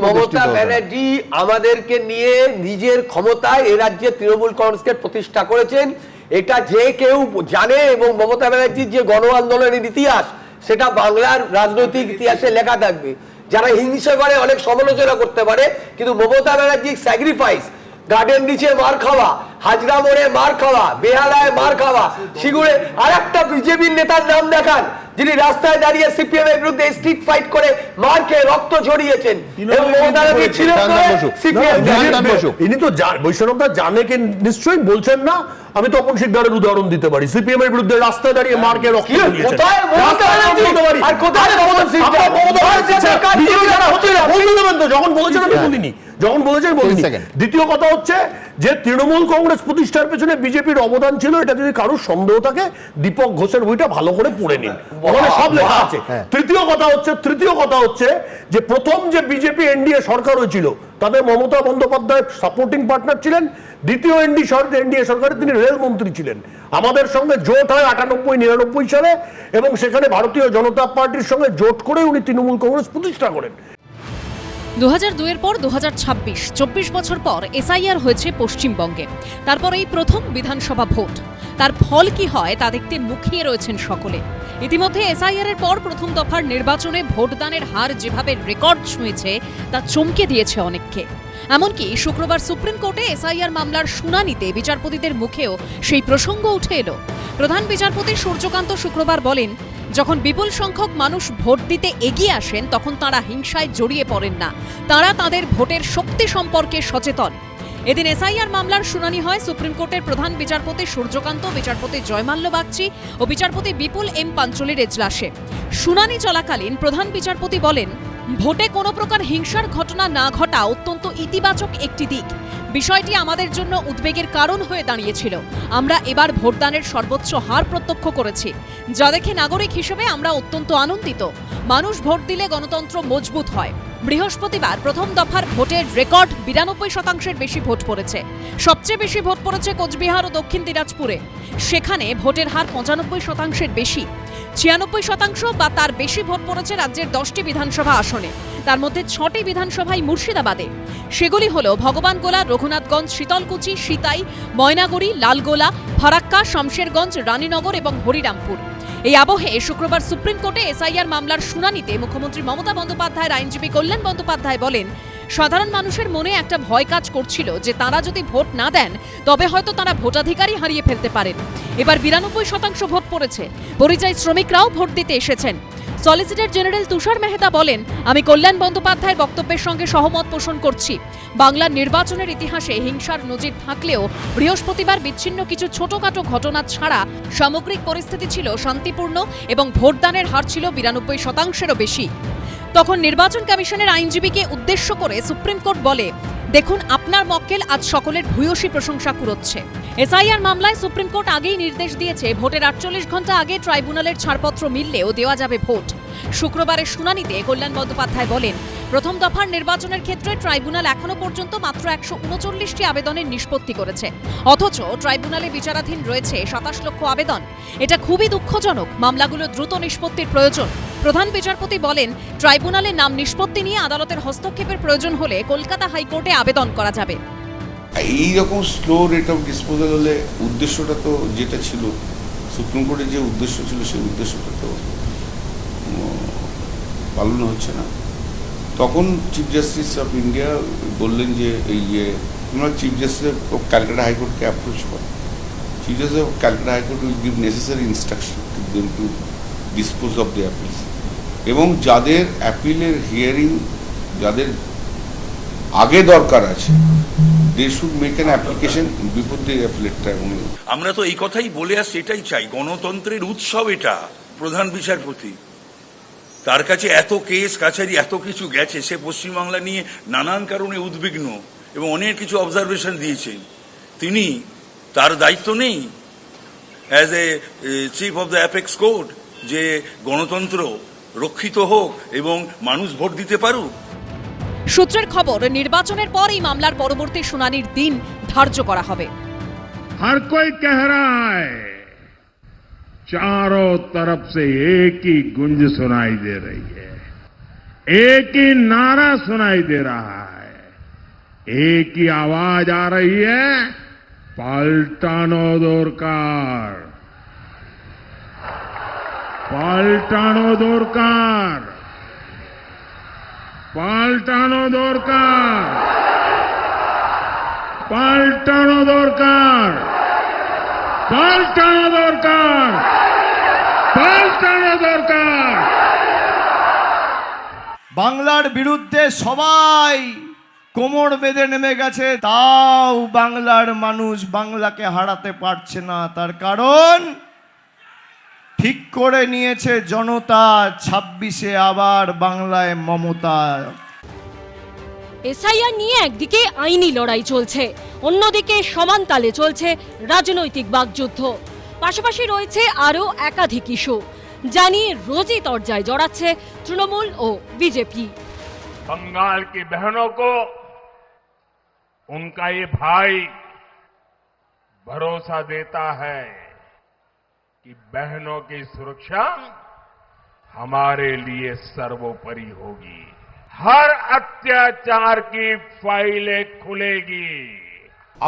মমতা ব্যানার্জি আমাদেরকে নিয়ে নিজের ক্ষমতায় এ রাজ্যে তৃণমূল কংগ্রেসকে প্রতিষ্ঠা করেছেন, এটা যে কেউ জানে। এবং মমতা ব্যানার্জির যে গণ আন্দোলনের ইতিহাস, সেটা বাংলার রাজনৈতিক ইতিহাসে লেখা থাকবে। যারা হিংসা করে অনেক সমালোচনা করতে পারে, কিন্তু মমতা ব্যানার্জির স্যাক্রিফাইস, গার্ডেন রিচে মার খাওয়া, হাজরা মোড়ে মার খাওয়া, বেহালায় মার খাওয়া, সিঙ্গুরে আর একটা বিজেপির নেতার নাম দেখান যিনি রাস্তায় দাঁড়িয়ে সিপিএম এর বিরুদ্ধে স্ট্রিট ফাইট করে মার খেয়ে রক্ত ঝরিয়েছেন, এবং মমতা ব্যানার্জি ছিলেন সিপিএম। ইনি তো বৈষ্ণবদা জানে কি নিশ্চয়ই বলছেন না। আমি তপন শিকদারের উদাহরণ দিতে পারি, সিপিএম এর বিরুদ্ধে রাস্তায় দাঁড়িয়ে মার খেয়ে রক্ত ঝরিয়েছেন। কোথায় মমতা ব্যানার্জি আর কোথায় তপন শিকদার? যখন বলেছেন আমি বলিনি, যখন বলেছেন বলিনি। দ্বিতীয় কথা হচ্ছে যে তৃণমূল কংগ্রেস প্রতিষ্ঠার পেছনে বিজেপির অবদান ছিল, এটা যদি কারোর সন্দেহ থাকে দীপক ঘোষের বইটা ভালো করে পড়ে নিন, ওখানে সব লেখা আছে। তৃতীয় কথা হচ্ছে যে প্রথম যে বিজেপি এনডিএ সরকার হয়েছিল তাদের মমতা বন্দ্যোপাধ্যায় সাপোর্টিং পার্টনার ছিলেন। দ্বিতীয় এনডিএ সরকারে তিনি রেলমন্ত্রী ছিলেন। আমাদের সঙ্গে জোট হয় 98-99 সালে, এবং সেখানে ভারতীয় জনতা পার্টির সঙ্গে জোট করে উনি তৃণমূল কংগ্রেস প্রতিষ্ঠা করেন। 2002 পর 2026, 24 বছর পর এসআইআর হয়েছে পশ্চিমবঙ্গে। তারপর এই প্রথম বিধানসভা ভোট। তার ফল কি হয় তা দেখতে মুখিয়ে রয়েছেন সকলে। ইতিমধ্যে এসআইআর এর পর প্রথম দফার নির্বাচনে ভোটদানের হার যেভাবে রেকর্ড ছুঁয়েছে তা চমকে দিয়েছে অনেককে। এমনকি শুক্রবার সুপ্রিম কোর্টে এসআইআর মামলার শুনানিতে বিচারপতিদের মুখেও সেই প্রসঙ্গ উঠে এলো। প্রধান বিচারপতি সূর্যকান্ত শুক্রবার বলেন, যখন বিপুল সংখ্যক মানুষ ভোট দিতে এগিয়ে আসেন তখন তাঁরা হিংসায় জড়িয়ে পড়েন না, তাঁরা তাঁদের ভোটের শক্তি সম্পর্কে সচেতন। এদিন এসআইআর মামলার শুনানি হয় সুপ্রিম কোর্টের প্রধান বিচারপতি সূর্যকান্ত, বিচারপতি জয়মাল্য বাগচি ও বিচারপতি বিপুল এম পাঞ্চলির এজলাসে। শুনানি চলাকালীন প্রধান বিচারপতি বলেন, ভোটে কোনো প্রকার হিংসার ঘটনা না ঘটা অত্যন্ত ইতিবাচক একটি দিক। বিষয়টি আমাদের জন্য উদ্বেগের কারণ হয়ে দাঁড়িয়েছিল। আমরা এবার ভোটদানের সর্বোচ্চ হার প্রত্যক্ষ করেছি, যা দেখে নাগরিক হিসেবে আমরা অত্যন্ত আনন্দিত। মানুষ ভোট দিলে গণতন্ত্র মজবুত হয়। বৃহস্পতিবার প্রথম দফার ভোটের রেকর্ড 92% বেশি ভোট পড়েছে। সবচেয়ে বেশি ভোট পড়েছে কোচবিহার ও দক্ষিণ দিনাজপুরে। সেখানে ভোটের হার 95%-এর বেশি। 96% বা তার বেশি ভোট পড়েছে রাজ্যের 10টি বিধানসভা আসনে। তার মধ্যে 6টি বিধানসভায় মুর্শিদাবাদে। সেগুলি হল ভগবানগোলা, রঘুনাথগঞ্জ, শীতলকুচি, সিতাই, ময়নাগুড়ি, লালগোলা, ফারাক্কা, শমশেরগঞ্জ, রানীনগর এবং হরিরামপুর। এই আবহে শুক্রবার সুপ্রিম কোর্টে এসআইআর মামলার শুনানিতে মুখ্যমন্ত্রী মমতা বন্দ্যোপাধ্যায়ের আইনজীবী কল্যাণ বন্দ্যোপাধ্যায় বলেন, সাধারণ মানুষের মনে একটা ভয় কাজ করছিল যে তারা যদি ভোট না দেন তবে হয়তো তারা ভোটাধিকারই হারিয়ে ফেলতে পারেন। এবার 92% ভোট পড়েছে। পরিযায়ী শ্রমিকরাও ভোট দিতে এসেছেন। সলিসিটর জেনারেল তুষার মেহতা বলেন, আমি কল্যাণ বন্দ্যোপাধ্যায়ের বক্তব্যের সঙ্গে সহমত পোষণ করছি। বাংলার নির্বাচনের ইতিহাসে হিংসার নজির থাকলেও বৃহস্পতিবার বিচ্ছিন্ন কিছু ছোটখাটো ঘটনা ছাড়া সামগ্রিক পরিস্থিতি ছিল শান্তিপূর্ণ এবং ভোটদানের হার ছিল 92%-এরও বেশি। তখন নির্বাচন কমিশনের আইনজীবীকে উদ্দেশ্য করে সুপ্রিম কোর্ট বলে, দেখুন আপনার মক্কেল আজ সকলের ভূয়সী প্রশংসা কুড়োচ্ছে। এসআইআর মামলায় সুপ্রিম কোর্ট আগেই নির্দেশ দিয়েছে ভোটের 48 ঘন্টা আগে ট্রাইব্যুনালের ছাড়পত্র মিললেও দেওয়া যাবে ভোট। শুক্রবারের শুনানিতে কল্যাণ বন্দ্যোপাধ্যায় বলেন, প্রথম দফার নির্বাচনের ক্ষেত্রে ট্রাইব্যুনাল এখনো পর্যন্ত মাত্র 139টি আবেদনের নিষ্পত্তি করেছে। অথচ ট্রাইব্যুনালে বিচারাধীন রয়েছে 27 লক্ষ আবেদন। এটা খুবই দুঃখজনক। মামলাগুলো দ্রুত নিষ্পত্তির প্রয়োজন। প্রধান বিচারপতি বলেন, ট্রাইব্যুনালে নাম নিষ্পত্তি নিয়ে আদালতের হস্তক্ষেপের প্রয়োজন হলে কলকাতা হাইকোর্টে আবেদন করা যাবে। এই রকম স্লো রেট অফ ডিসপোজাল হলে উদ্দেশ্যটা তো যেটা ছিল সুপ্রিম কোর্টের যে উদ্দেশ্য ছিল সেই উদ্দেশ্যটা তো পালন হচ্ছে না। তখন চিফ জাস্টিস অফ ইন্ডিয়া বললেন যে এই তোমরা চিফ জাস্টিস অফ ক্যালকাটা হাইকোর্টকে অ্যাপ্রোচ করো। Chief justice of Calcutta high court will give necessary instruction to dispose of the appeals, এবং যাদের অ্যাপিলের হিয়ারিং যাদের আগে দরকার আছে they should make an application before the appellate tribunal. আমরা তো এই কথাই বলে আসছি, এটাই চাই। গণতন্ত্রের উৎসব এটা। প্রধান বিচারপতি, তার কাছে এত কেস কাছারি এত কিছু গেছে, সে পশ্চিমবাংলা নিয়ে নানান কারণে উদ্বিগ্ন এবং অনেক কিছু অবজারভেশন দিয়েছেন। তিনি তার দায়িত্ব নেই as a chief of the apex court যে গণতন্ত্র রক্ষিত হোক এবং মানুষ ভোট দিতে পারুক। সূত্রের খবর, নির্বাচনের পর এই মামলার পরবর্তী শুনানির দিন ধার্য করা হবে। हर कोई कह रहा है, चारों तरफ से एक ही गुंज सुनाई दे रही है, एक ही नारा सुनाई दे रहा है, एक ही आवाज आ रही है, पाल्टानो दरकार, पाल्टानो दरकार। পাল্টানো দরকার, পাল্টানো দরকার, পাল্টানো দরকার, পাল্টানো দরকার। বাংলার বিরুদ্ধে সবাই কোমর বেঁধে নেমে গেছে, তাও বাংলার মানুষ বাংলাকে হারাতে পারছে না। তার কারণ ঠিক করে নিয়েছে জনতা, 26-এ আবার বাংলায় মমতা। এসআইআর নিয়ে একদিকে আইনি লড়াই চলছে, অন্যদিকে সমান তালে চলছে রাজনৈতিক বাকযুদ্ধ। পাশাপাশি রয়েছে আরও একাধিক ইস্যু, জানিয়ে রোজই তরজায় জড়াচ্ছে তৃণমূল ও বিজেপি। बंगाल की बहनों को उनका ये भाई भरोसा देता है कि बहनों की सुरक्षा हमारे लिए सर्वोपरि होगी, हर अत्याचार की फाइलें खुलेगी।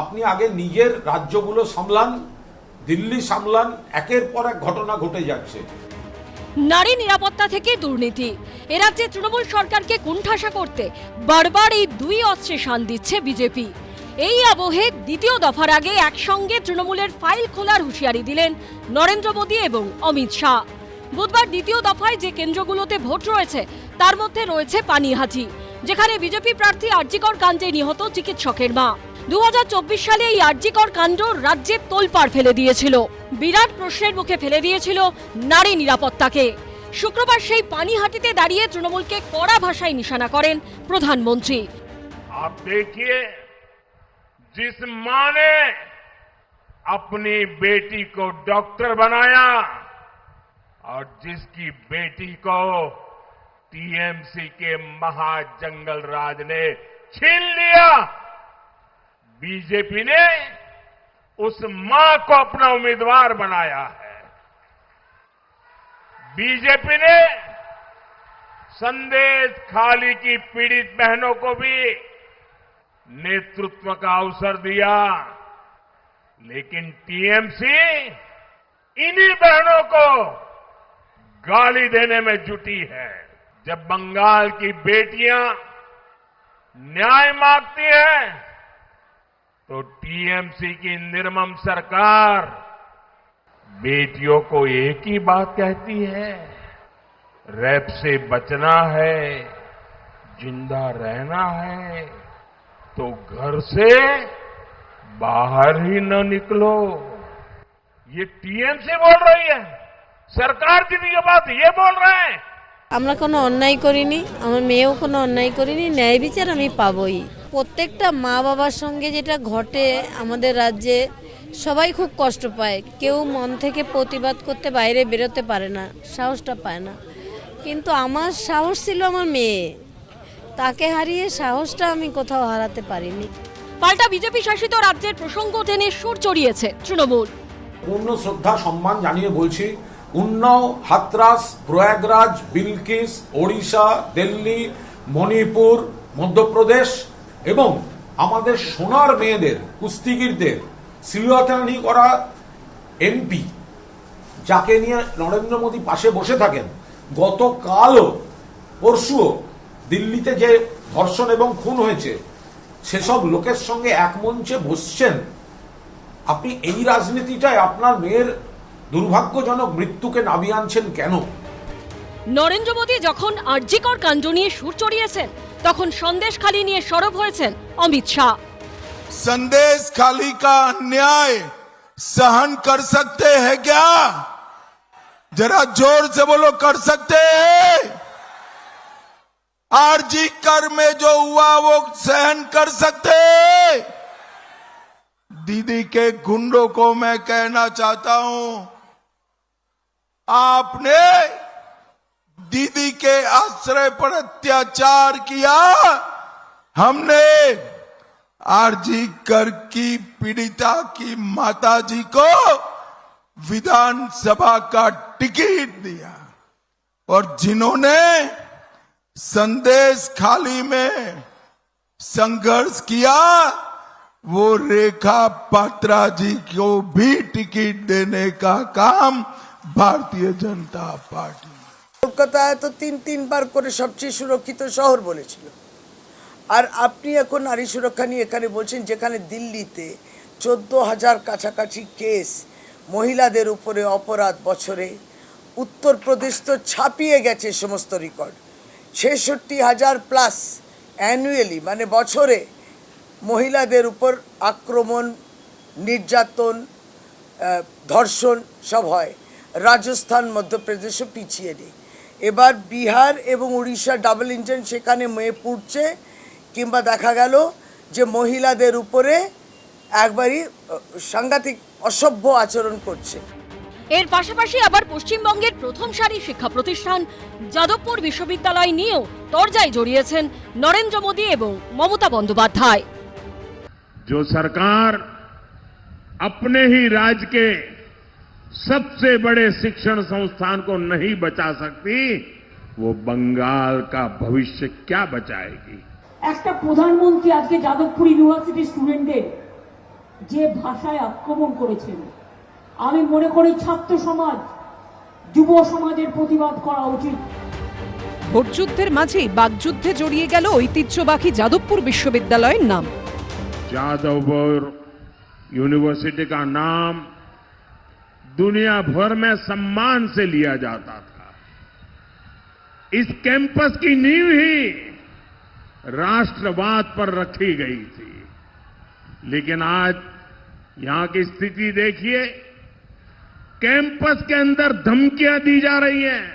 আপনি আগে নিজের রাজ্যগুলো সামলান, দিল্লি সামলান, একের পর এক ঘটনা ঘটে যাচ্ছে। নারী নিরাপত্তা থেকে দুর্নীতি, এ রাজ্যে তৃণমূল সরকারকে কোণঠাসা করতে বারবার এই দুই অস্ত্রে শান দিচ্ছে বিজেপি। এই আবহে দ্বিতীয় দফার আগে একসঙ্গে তৃণমূলের ফাইল খোলার হুঁশিয়ারি দিলেন নরেন্দ্র মোদী এবং অমিত শাহ। বুধবার দ্বিতীয় দফায় যে কেন্দ্রগুলোতে ভোট রয়েছে তার মধ্যে রয়েছে পানিহাটি, যেখানে বিজেপি প্রার্থী আরজিকর কাণ্ডে নিহত চিকিৎসকের মা। 2024 সালে এই আরজিকর কাণ্ড রাজ্যে তোলপাড় ফেলে দিয়েছিল, বিরাট প্রশ্নের মুখে ফেলে দিয়েছিল নারী নিরাপত্তাকে। শুক্রবার সেই পানিহাটিতে দাঁড়িয়ে তৃণমূলকে কড়া ভাষায় নিশানা করেন প্রধানমন্ত্রী। आप देखिए, जिस मां ने अपनी बेटी को डॉक्टर बनाया और जिसकी बेटी को टीएमसी के महाजंगल राज ने छीन लिया, बीजेपी ने उस मां को अपना उम्मीदवार बनाया है। बीजेपी ने संदेश खाली की पीड़ित बहनों को भी नेतृत्व का अवसर दिया, लेकिन टीएमसी इन्हीं बहनों को गाली देने में जुटी है। जब बंगाल की बेटियां न्याय मांगती हैं तो टीएमसी की निर्मम सरकार बेटियों को एक ही बात कहती है, रेप से बचना है, जिंदा रहना है तो घर से बाहर ही न निकलो। ये टीएमसी बोल रही है, सरकार की ये बात ये बोल रहे हैं। আমরা কোনো অন্যায় করিনি, আমার মেয়েও কোনো অন্যায় করিনি, ন্যায় বিচার আমি পাবই। প্রত্যেকটা মা বাবার সঙ্গে যেটা ঘটে আমাদের রাজ্যে, সবাই খুব কষ্ট পায়, কেউ মন থেকে প্রতিবাদ করতে বাইরে বেরোতে পারে না, সাহসটা পায় না। কিন্তু আমার সাহস ছিল আমার মেয়ে, তাকে হারিয়ে সাহসটা আমি কোথাও হারাতে পারিনি। পাল্টা বিজেপি শাসিত রাজ্যের প্রসঙ্গ টেনে সুর চড়িয়েছে তৃণমূল। পূর্ণ শ্রদ্ধা সম্মান জানিয়ে বলছি, উন্নাও, হাতরাস, প্রয়াগরাজ, বিলকিস, ওড়িশা, দিল্লি, মণিপুর, মধ্যপ্রদেশ এবং আমাদের সোনার মেয়েদের, কুস্তিগিরদের সিলুয়াতানি করা এমপি, যাকে নিয়ে নরেন্দ্র মোদী পাশে বসে থাকেন, গতকালও পরশুও দিল্লিতে যে ধর্ষণ এবং খুন হয়েছে সেসব লোকের সঙ্গে এক মঞ্চে বসছেন। আপনি এই রাজনীতিটায় আপনার মেয়ের দুর্ভাগ্যজনক মৃত্যুকে নামিয়ে আনছেন কেন? নরেন্দ্র মোদী যখন আরজিকর কাণ্ড নিয়ে সুর চড়িয়েছেন, তখন সন্দেশখালি নিয়ে সরব হয়েছেন অমিত শাহ। संदेशखाली का अन्याय सहन कर सकते हैं क्या? जरा जोर से बोलो, कर सकते हैं? आरजी कर में जो हुआ वो सहन कर सकते हैं? दीदी के गुंडों को मैं कहना चाहता हूं, आपने दीदी के आश्रय पर अत्याचार किया, हमने आरजी कर की पीड़िता की माताजी को विधानसभा का टिकट दिया और जिन्होंने संदेश खाली में संघर्ष किया वो रेखा पात्रा जी को भी टिकट देने का काम भारतीय जनता पार्टी। কলকাতা তো 3-3 বার করে সবচেয়ে সুরক্ষিত শহর বলেছিল, আর আপনি এখন নারী সুরক্ষা নিয়ে এখানে বলছেন, যেখানে দিল্লিতে 14,000 কাছাকাছি কেস মহিলাদের উপরে অপরাধ বছরে, উত্তরপ্রদেশ তো ছাপিয়ে গেছে সমস্ত রেকর্ড, 66,000+ অ্যানুয়ালি, মানে বছরে মহিলাদের উপর আক্রমণ, নির্যাতন, ধর্ষণ সব হয়। রাজস্থান, মধ্যপ্রদেশও পিছিয়ে নেই। এবার বিহার এবং উড়িষ্যা ডাবল ইঞ্জিন, সেখানে মেয়ে পুড়ছে, কিংবা দেখা গেল যে মহিলাদের উপরে একবারই সাংঘাতিক অসভ্য আচরণ করছে। এর পাশাপাশি আবার পশ্চিমবঙ্গের প্রথম সারির শিক্ষা প্রতিষ্ঠান যাদবপুর বিশ্ববিদ্যালয় নিয়েও তরজায় জড়িয়েছেন নরেন্দ্র মোদী এবং মমতা বন্দ্যোপাধ্যায়। जो सरकार अपने ही राज्य के सबसे बड़े शिक्षण संस्थान को नहीं बचा सकती, वो बंगाल का भविष्य क्या बचाएगी। একটা প্রধানমন্ত্রী আজকে যাদবপুর ইউনিভার্সিটির স্টুডেন্টদের যে ভাষায় আক্রমণ করেছেন, আমি মনে করি ছাত্র সমাজ, যুব সমাজের প্রতিবাদ করা উচিত। ভোটযুদ্ধের মাঝেই বাগযুদ্ধে জড়িয়ে গেল ঐতিহ্যবাহী যাদবপুর বিশ্ববিদ্যালয়ের নাম। जादवपुर यूनिवर्सिटी का नाम दुनिया भर में सम्मान से लिया जाता था। इस कैंपस की नींव ही राष्ट्रवाद पर रखी गई थी, लेकिन आज यहां की स्थिति देखिए, कैंपस के अंदर धमकियां दी जा रही हैं,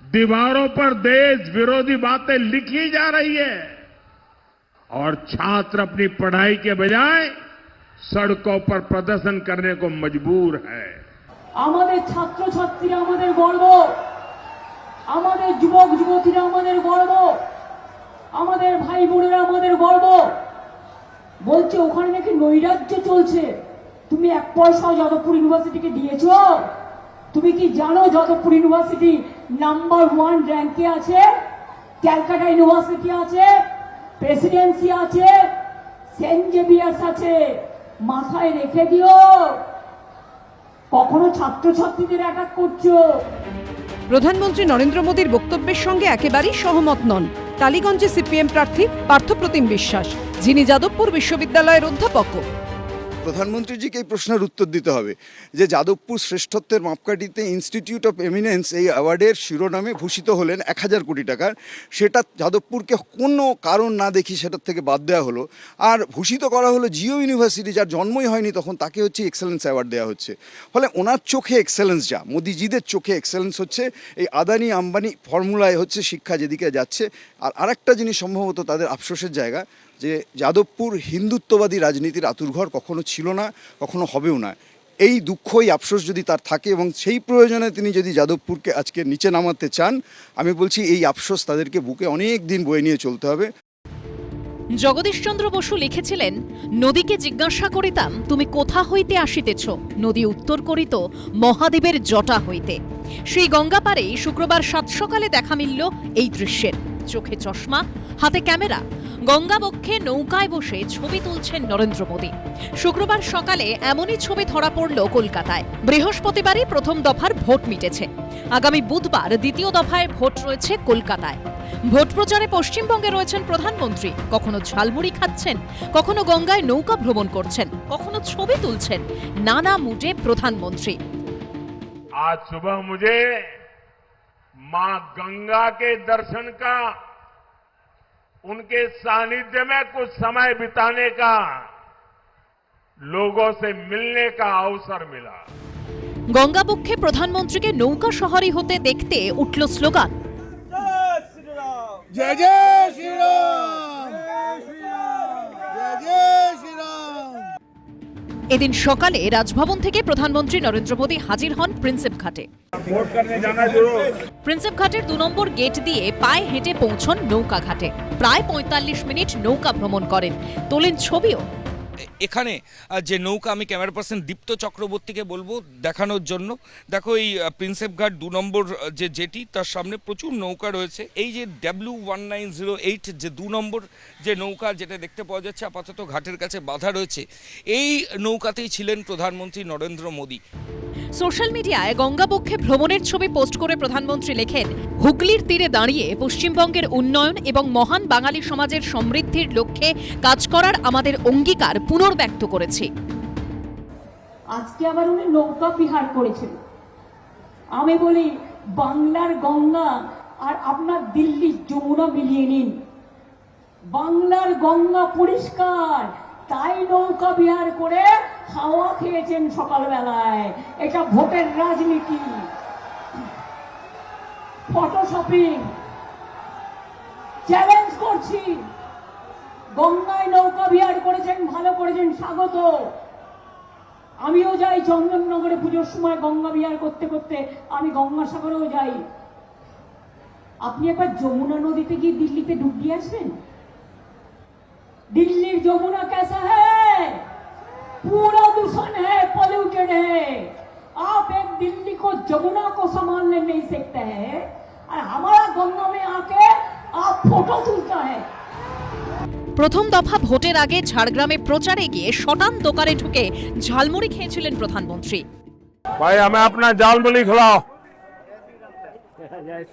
दीवारों पर देश विरोधी बातें लिखी जा रही है, और छात्र अपनी पढ़ाई के बजाय सड़कों पर प्रदर्शन करने को मजबूर है। আমাদের ছাত্রছাত্রীরা আমাদের গর্ব, আমাদের যুবক যুবতীরা আমাদের গর্ব, আমাদের ভাই বোনেরা আমাদের গর্ব। বলছে ওখানে নাকি নৈরাজ্য চলছে, তুমি 1 পয়সাও যাদবপুর ইউনিভার্সিটিকে দিয়েছো? তুমি কি জানো যাদবপুর ইউনিভার্সিটি নাম্বার 1 র্যাঙ্কে আছে? ক্যালকাটা ইউনিভার্সিটি আছে, প্রেসিডেন্সি আছে, সেন্ট জেভিয়ার্স আছে, মাথায় রেখে দিও। কখনো ছাত্রছাত্রীদের অ্যাটাক করছো। প্রধানমন্ত্রী নরেন্দ্র মোদীর বক্তব্যের সঙ্গে একেবারেই সহমত নন টালিগঞ্জে সিপিএম প্রার্থী পার্থপ্রতিম বিশ্বাস, যিনি যাদবপুর বিশ্ববিদ্যালয়ের অধ্যাপক। প্রধানমন্ত্রীজিকে এই প্রশ্নের উত্তর দিতে হবে যে যাদবপুর শ্রেষ্ঠত্বের মাপকাঠিতে ইনস্টিটিউট অফ এমিনেন্স এই অ্যাওয়ার্ডের শিরোনামে ভূষিত হলেন 1,000 কোটি টাকার, সেটা যাদবপুরকে কোনো কারণ না দেখি সেটার থেকে বাদ দেওয়া হলো, আর ভূষিত করা হলো জিও ইউনিভার্সিটি, যার জন্মই হয়নি তখন, তাকে হচ্ছে এক্সেলেন্স অ্যাওয়ার্ড দেওয়া হচ্ছে। ফলে ওনার চোখে এক্সেলেন্স, যা মোদিজিদের চোখে এক্সেলেন্স হচ্ছে এই আদানি আম্বানি ফর্মুলায় হচ্ছে শিক্ষা যেদিকে যাচ্ছে। আর আরেকটা জিনিস সম্ভবত তাদের আফসোসের জায়গা, যে যাদবপুর হিন্দুত্ববাদী রাজনীতির আতুরঘর কখনো ছিল না, কখনো হবেও না। এই দুঃখ, এই আফসোস যদি তার থাকে এবং সেই প্রয়োজনে তিনি যদি যাদবপুরকে আজকে নিচে নামাতে চান, আমি বলছি এই আফসোস তাদেরকে বুকে অনেক দিন বয়ে নিয়ে চলতে হবে। জগদীশচন্দ্র বসু লিখেছিলেন, নদীকে জিজ্ঞাসা করিতাম তুমি কোথা হইতে আসিতেছ, নদী উত্তর করিত মহাদেবের জটা হইতে। সেই গঙ্গা পারেই শুক্রবার 7 সকালে দেখা মিলল এই দৃশ্যের। চোখে চশমা, হাতে ক্যামেরা, গঙ্গা বক্ষে নৌকায় বসে ছবি তুলছেন নরেন্দ্র মোদী। শুক্রবার সকালে এমনই ছবি ধরা পড়ল কলকাতায়। বৃহস্পতিবারই প্রথম দফার ভোট মিটেছে, আগামী বুধবার দ্বিতীয় দফায় ভোট রয়েছে কলকাতায়। ভোট প্রচারে পশ্চিমবঙ্গে রয়েছেন প্রধানমন্ত্রী, কখনো ঝালমুড়ি খাচ্ছেন, কখনো গঙ্গায় নৌকা ভ্রমণ করছেন, কখনো ছবি তুলছেন। নানা মুডে প্রধানমন্ত্রী। आज सुबह मुझे मां गंगा के दर्शन का, उनके सानिध्य में कुछ समय बिताने का, लोगों से मिलने का अवसर मिला। গঙ্গা বক্ষে প্রধানমন্ত্রীকে নৌকা সহারি হতে দেখতে উঠল স্লোগান, जय जय श्री राम, जय जय श्री राम। এদিন সকালে রাজভবন থেকে প্রধানমন্ত্রী নরেন্দ্র মোদী হাজির হন প্রিন্সেপ ঘাটে। প্রিন্সেপ ঘাটের 2 নম্বর গেট দিয়ে পায়ে হেঁটে পৌঁছন নৌকা ঘাটে। প্রায় 45 মিনিট নৌকা ভ্রমণ করেন, তোলেন ছবিও। এখানে যে নৌকা, আমি ক্যামেরা পার্সন দীপ্ত চক্রবর্তীকে বলবো দেখানোর জন্য। দেখো এই প্রিন্সেপ ঘাট 2 নম্বর যে জেটি, তার সামনে প্রচুর নৌকা রয়েছে। এই যে W1908 যে 2 নম্বর যে নৌকা, যেটা দেখতে পাওয়া যাচ্ছে আপাতত ঘাটের কাছে বাধা রয়েছে, এই নৌকাতেই ছিলেন প্রধানমন্ত্রী নরেন্দ্র মোদী। সোশ্যাল মিডিয়ায় গঙ্গাবক্ষে ভ্রমণের ছবি পোস্ট করে প্রধানমন্ত্রী লেখেন, হুগলির তীরে দাঁড়িয়ে পশ্চিমবঙ্গের উন্নয়ন এবং মহান বাঙালি সমাজের সমৃদ্ধির লক্ষ্যে কাজ করার আমাদের অঙ্গীকার পুনর্ব্যক্ত করেছি। আজকে আবার উনি নৌকা বিহার করেছেন। আমি বলি, বাংলার গঙ্গা আর আপনার দিল্লির যমুনা মিলিয়ে নিন। বাংলার গঙ্গা পরিষ্কার, তাই নৌকা বিহার করে হাওয়া খেয়েছেন সকালবেলায়। এটা ভোটের রাজনীতি, ফটোশপিং। চ্যালেঞ্জ করছি, গঙ্গায় নৌকা বিহার করেছেন, ভালো করেছেন, স্বাগত। আমিও যাই চন্দননগরে পুজোর সময় গঙ্গা বিহার করতে করতে, আমি গঙ্গাসাগরেও যাই। আপনি একবার যমুনা নদীতে গিয়ে দিল্লিতে ডুব দিয়ে আসবেন। दिल्ली जमुना कैसा है? पूरा दूषण है, पॉल्यूटेड है। आप एक दिल्ली को जमुना को संभालने नहीं सकते हैं और हमारा गंगा में आके आप फोटो तुलता है। প্রথম দফা ভোটের আগে ঝাড়গ্রামে প্রচারে গিয়ে শটান দোকানে ঢুকে ঝালমুড়ি খেয়েছিলেন প্রধানমন্ত্রী। भाई हमें अपना झालमुड़ी खिलाओ।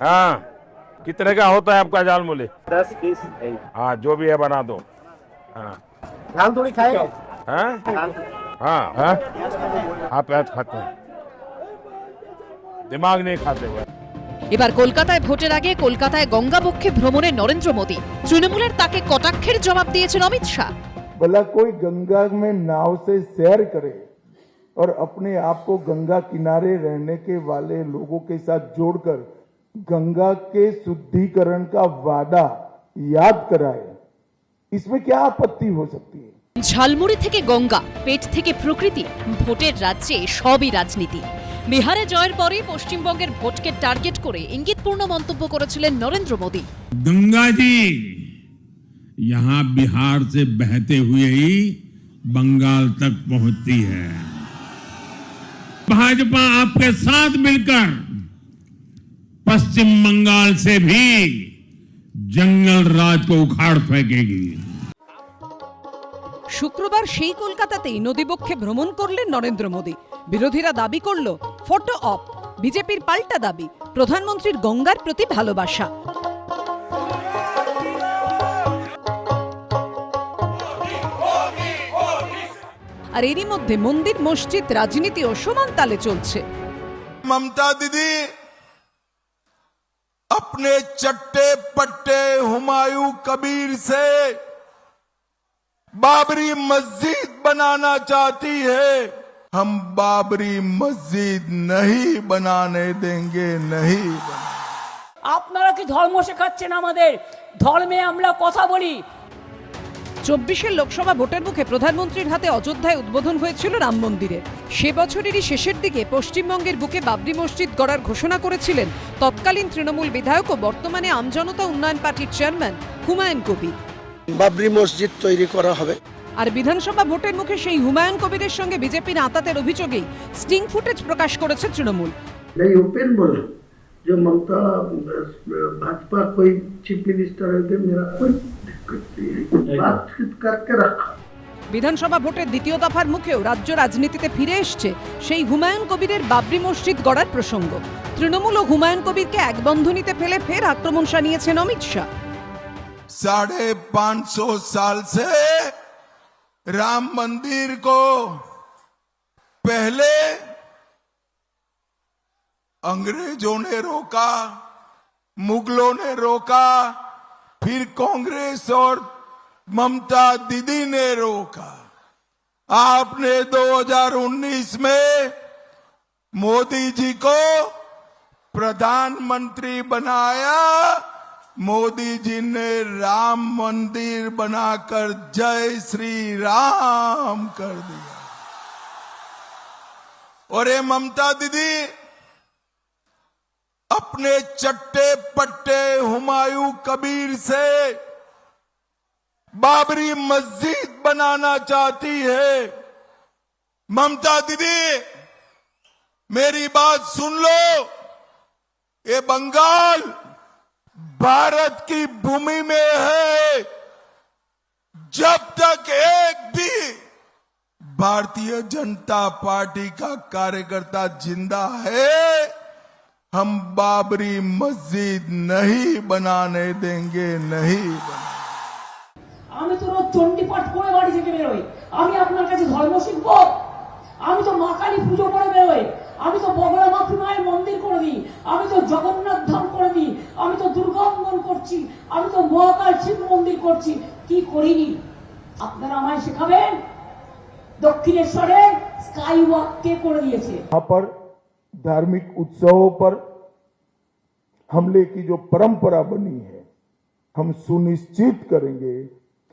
हाँ, कितने का होता है आपका झालमुड़ी? 10 पीस। हाँ, जो भी है बना दो। हाँ, झालमुड़ी खाएगा? हाँ हाँ हाँ, आप ऐड खाते हैं, दिमाग नहीं खाते हुए। এবার কলকাতায় ভোটের আগে কলকাতায় গঙ্গাবক্ষে ভ্রমণে নরেন্দ্র মোদী। তৃণমূলের তাকে কটাক্ষের জবাব দিয়েছেন অমিত শাহ। भला कोई गंगा में नाव से सैर करे और अपने आप को गंगा किनारे रहने के वाले लोगों के साथ जोड़कर गंगा के शुद्धिकरण का वादा याद कराए, इसमें क्या आपत्ति हो सकती है? ঝালমুড়ি থেকে গঙ্গা, পেট থেকে প্রকৃতি, ভোটের রাজ্যে সবই রাজনীতি। বিহারে জয়ের পরে পশ্চিমবঙ্গের ভোটকে টার্গেট করে ইঙ্গিতপূর্ণ মন্তব্য করেছিলেন নরেন্দ্র মোদী। गंगा जी यहाँ बिहार से बहते हुए ही बंगाल तक पहुंचती है। भाजपा आपके साथ मिलकर पश्चिम बंगाल से भी जंगल राज को उखाड़ फेंकेगी। শুক্রবার সেই কলকাতাতেই নদীবক্ষে ভ্রমণ করলেন নরেন্দ্র মোদী। বিরোধীরা দাবি করল ফটো অপ। বিজেপির পাল্টা দাবি, প্রধানমন্ত্রীর গঙ্গার প্রতি ভালোবাসা। আর এরই মধ্যে মন্দির মসজিদ রাজনীতিও সমান তালে চলছে। ममता दीदी अपने चट्टे पट्टे हुमायूं कबीर से बाबरी मस्जिद बनाना चाहती है। हम बाबरी मस्जिद नहीं बनाने देंगे, नहीं আপনারা কি ধর্ম শেখাচ্ছেন আমাদের? ধর্মে আমরা কথা বলি। 24 লোকসভা ভোটের মুখে প্রধানমন্ত্রীর হাতে অযোধ্যায় উদ্বোধন হয়েছিল রাম মন্দিরের। সে বছরেরই শেষের দিকে পশ্চিমবঙ্গের বুকে বাবরি মসজিদ গড়ার ঘোষণা করেছিলেন তৎকালীন তৃণমূল বিধায়ক ও বর্তমানে আমজনতা উন্নয়ন পার্টির চেয়ারম্যান হুমায়ুন কবির। বাবরি মসজিদ তৈরি করা হবে। আর বিধানসভা ভোটের মুখে সেই হুমায়ুন কবিরের সঙ্গে বিজেপির আঁতাতের অভিযোগেই স্টিং ফুটেজ প্রকাশ করেছে তৃণমূল। नहीं ओपन बोलो, जो ममता भाजपा कोई चीफ मिनिस्टर है, मेरा कोई दिक्कत नहीं है, बातचीत करके रखा। বিধানসভা ভোটের দ্বিতীয় দফার মুখেও রাজ্য রাজনীতিতে ফিরে এসছে সেই হুমায়ুন কবিরের বাবরি মসজিদ গড়ার প্রসঙ্গ। তৃণমূল ও হুমায়ুন কবিরকে এক বন্ধনীতে ফেলে ফের আক্রমণ শানিয়েছেন অমিত শাহ। 550 साल से राम मंदिर को पहले अंग्रेजों ने रोका, मुगलों ने रोका, फिर कांग्रेस और ममता दीदी ने रोका। आपने 2019 में मोदी जी को प्रधानमंत्री बनाया। मोदी जी ने राम मंदिर बनाकर जय श्री राम कर दिया। और ये ममता दीदी अपने चट्टे पट्टे हुमायूं कबीर से बाबरी मस्जिद बनाना चाहती है। ममता दीदी, मेरी बात सुन लो, ये बंगाल भारत की भूमि में है। जब तक एक भी भारतीय जनता पार्टी का कार्यकर्ता जिंदा है, हम बाबरी मस्जिद नहीं बनाने देंगे, नहीं बनाने। আমি তো রোজ চণ্ডীপাঠ করে বাড়ি থেকে বেরোই, আমি আপনার কাছে ধর্ম শিখবো? আমি তো মা কালী পুজো করে বেরোই, আমি তো বগলা মাতৃ মায়ের মন্দির করে দিই, আমি তো জগন্নাথ ধাম করে দিই, আমি তো দুর্গা মন্দির করছি, আমি তো মহাকাল শিব মন্দির করছি, কি করিনি? আপনারা আমায় শেখাবেন? দক্ষিণেশ্বরে স্কাই ওয়াক কে করে দিয়েছে? यहाँ पर धार्मिक उत्सवों पर हमले की जो परंपरा बनी है, हम सुनिश्चित करेंगे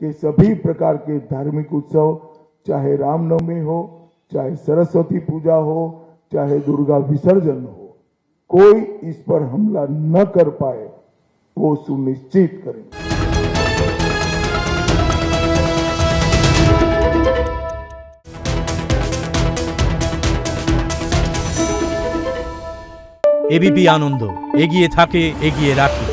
कि सभी प्रकार के धार्मिक उत्सव, चाहे रामनवमी हो, चाहे सरस्वती पूजा हो, चाहे दुर्गा विसर्जन हो, कोई इस पर हमला न कर पाए, वो सुनिश्चित करेंगे। এবিপি আনন্দ, এগিয়ে থাকে, এগিয়ে রাখে।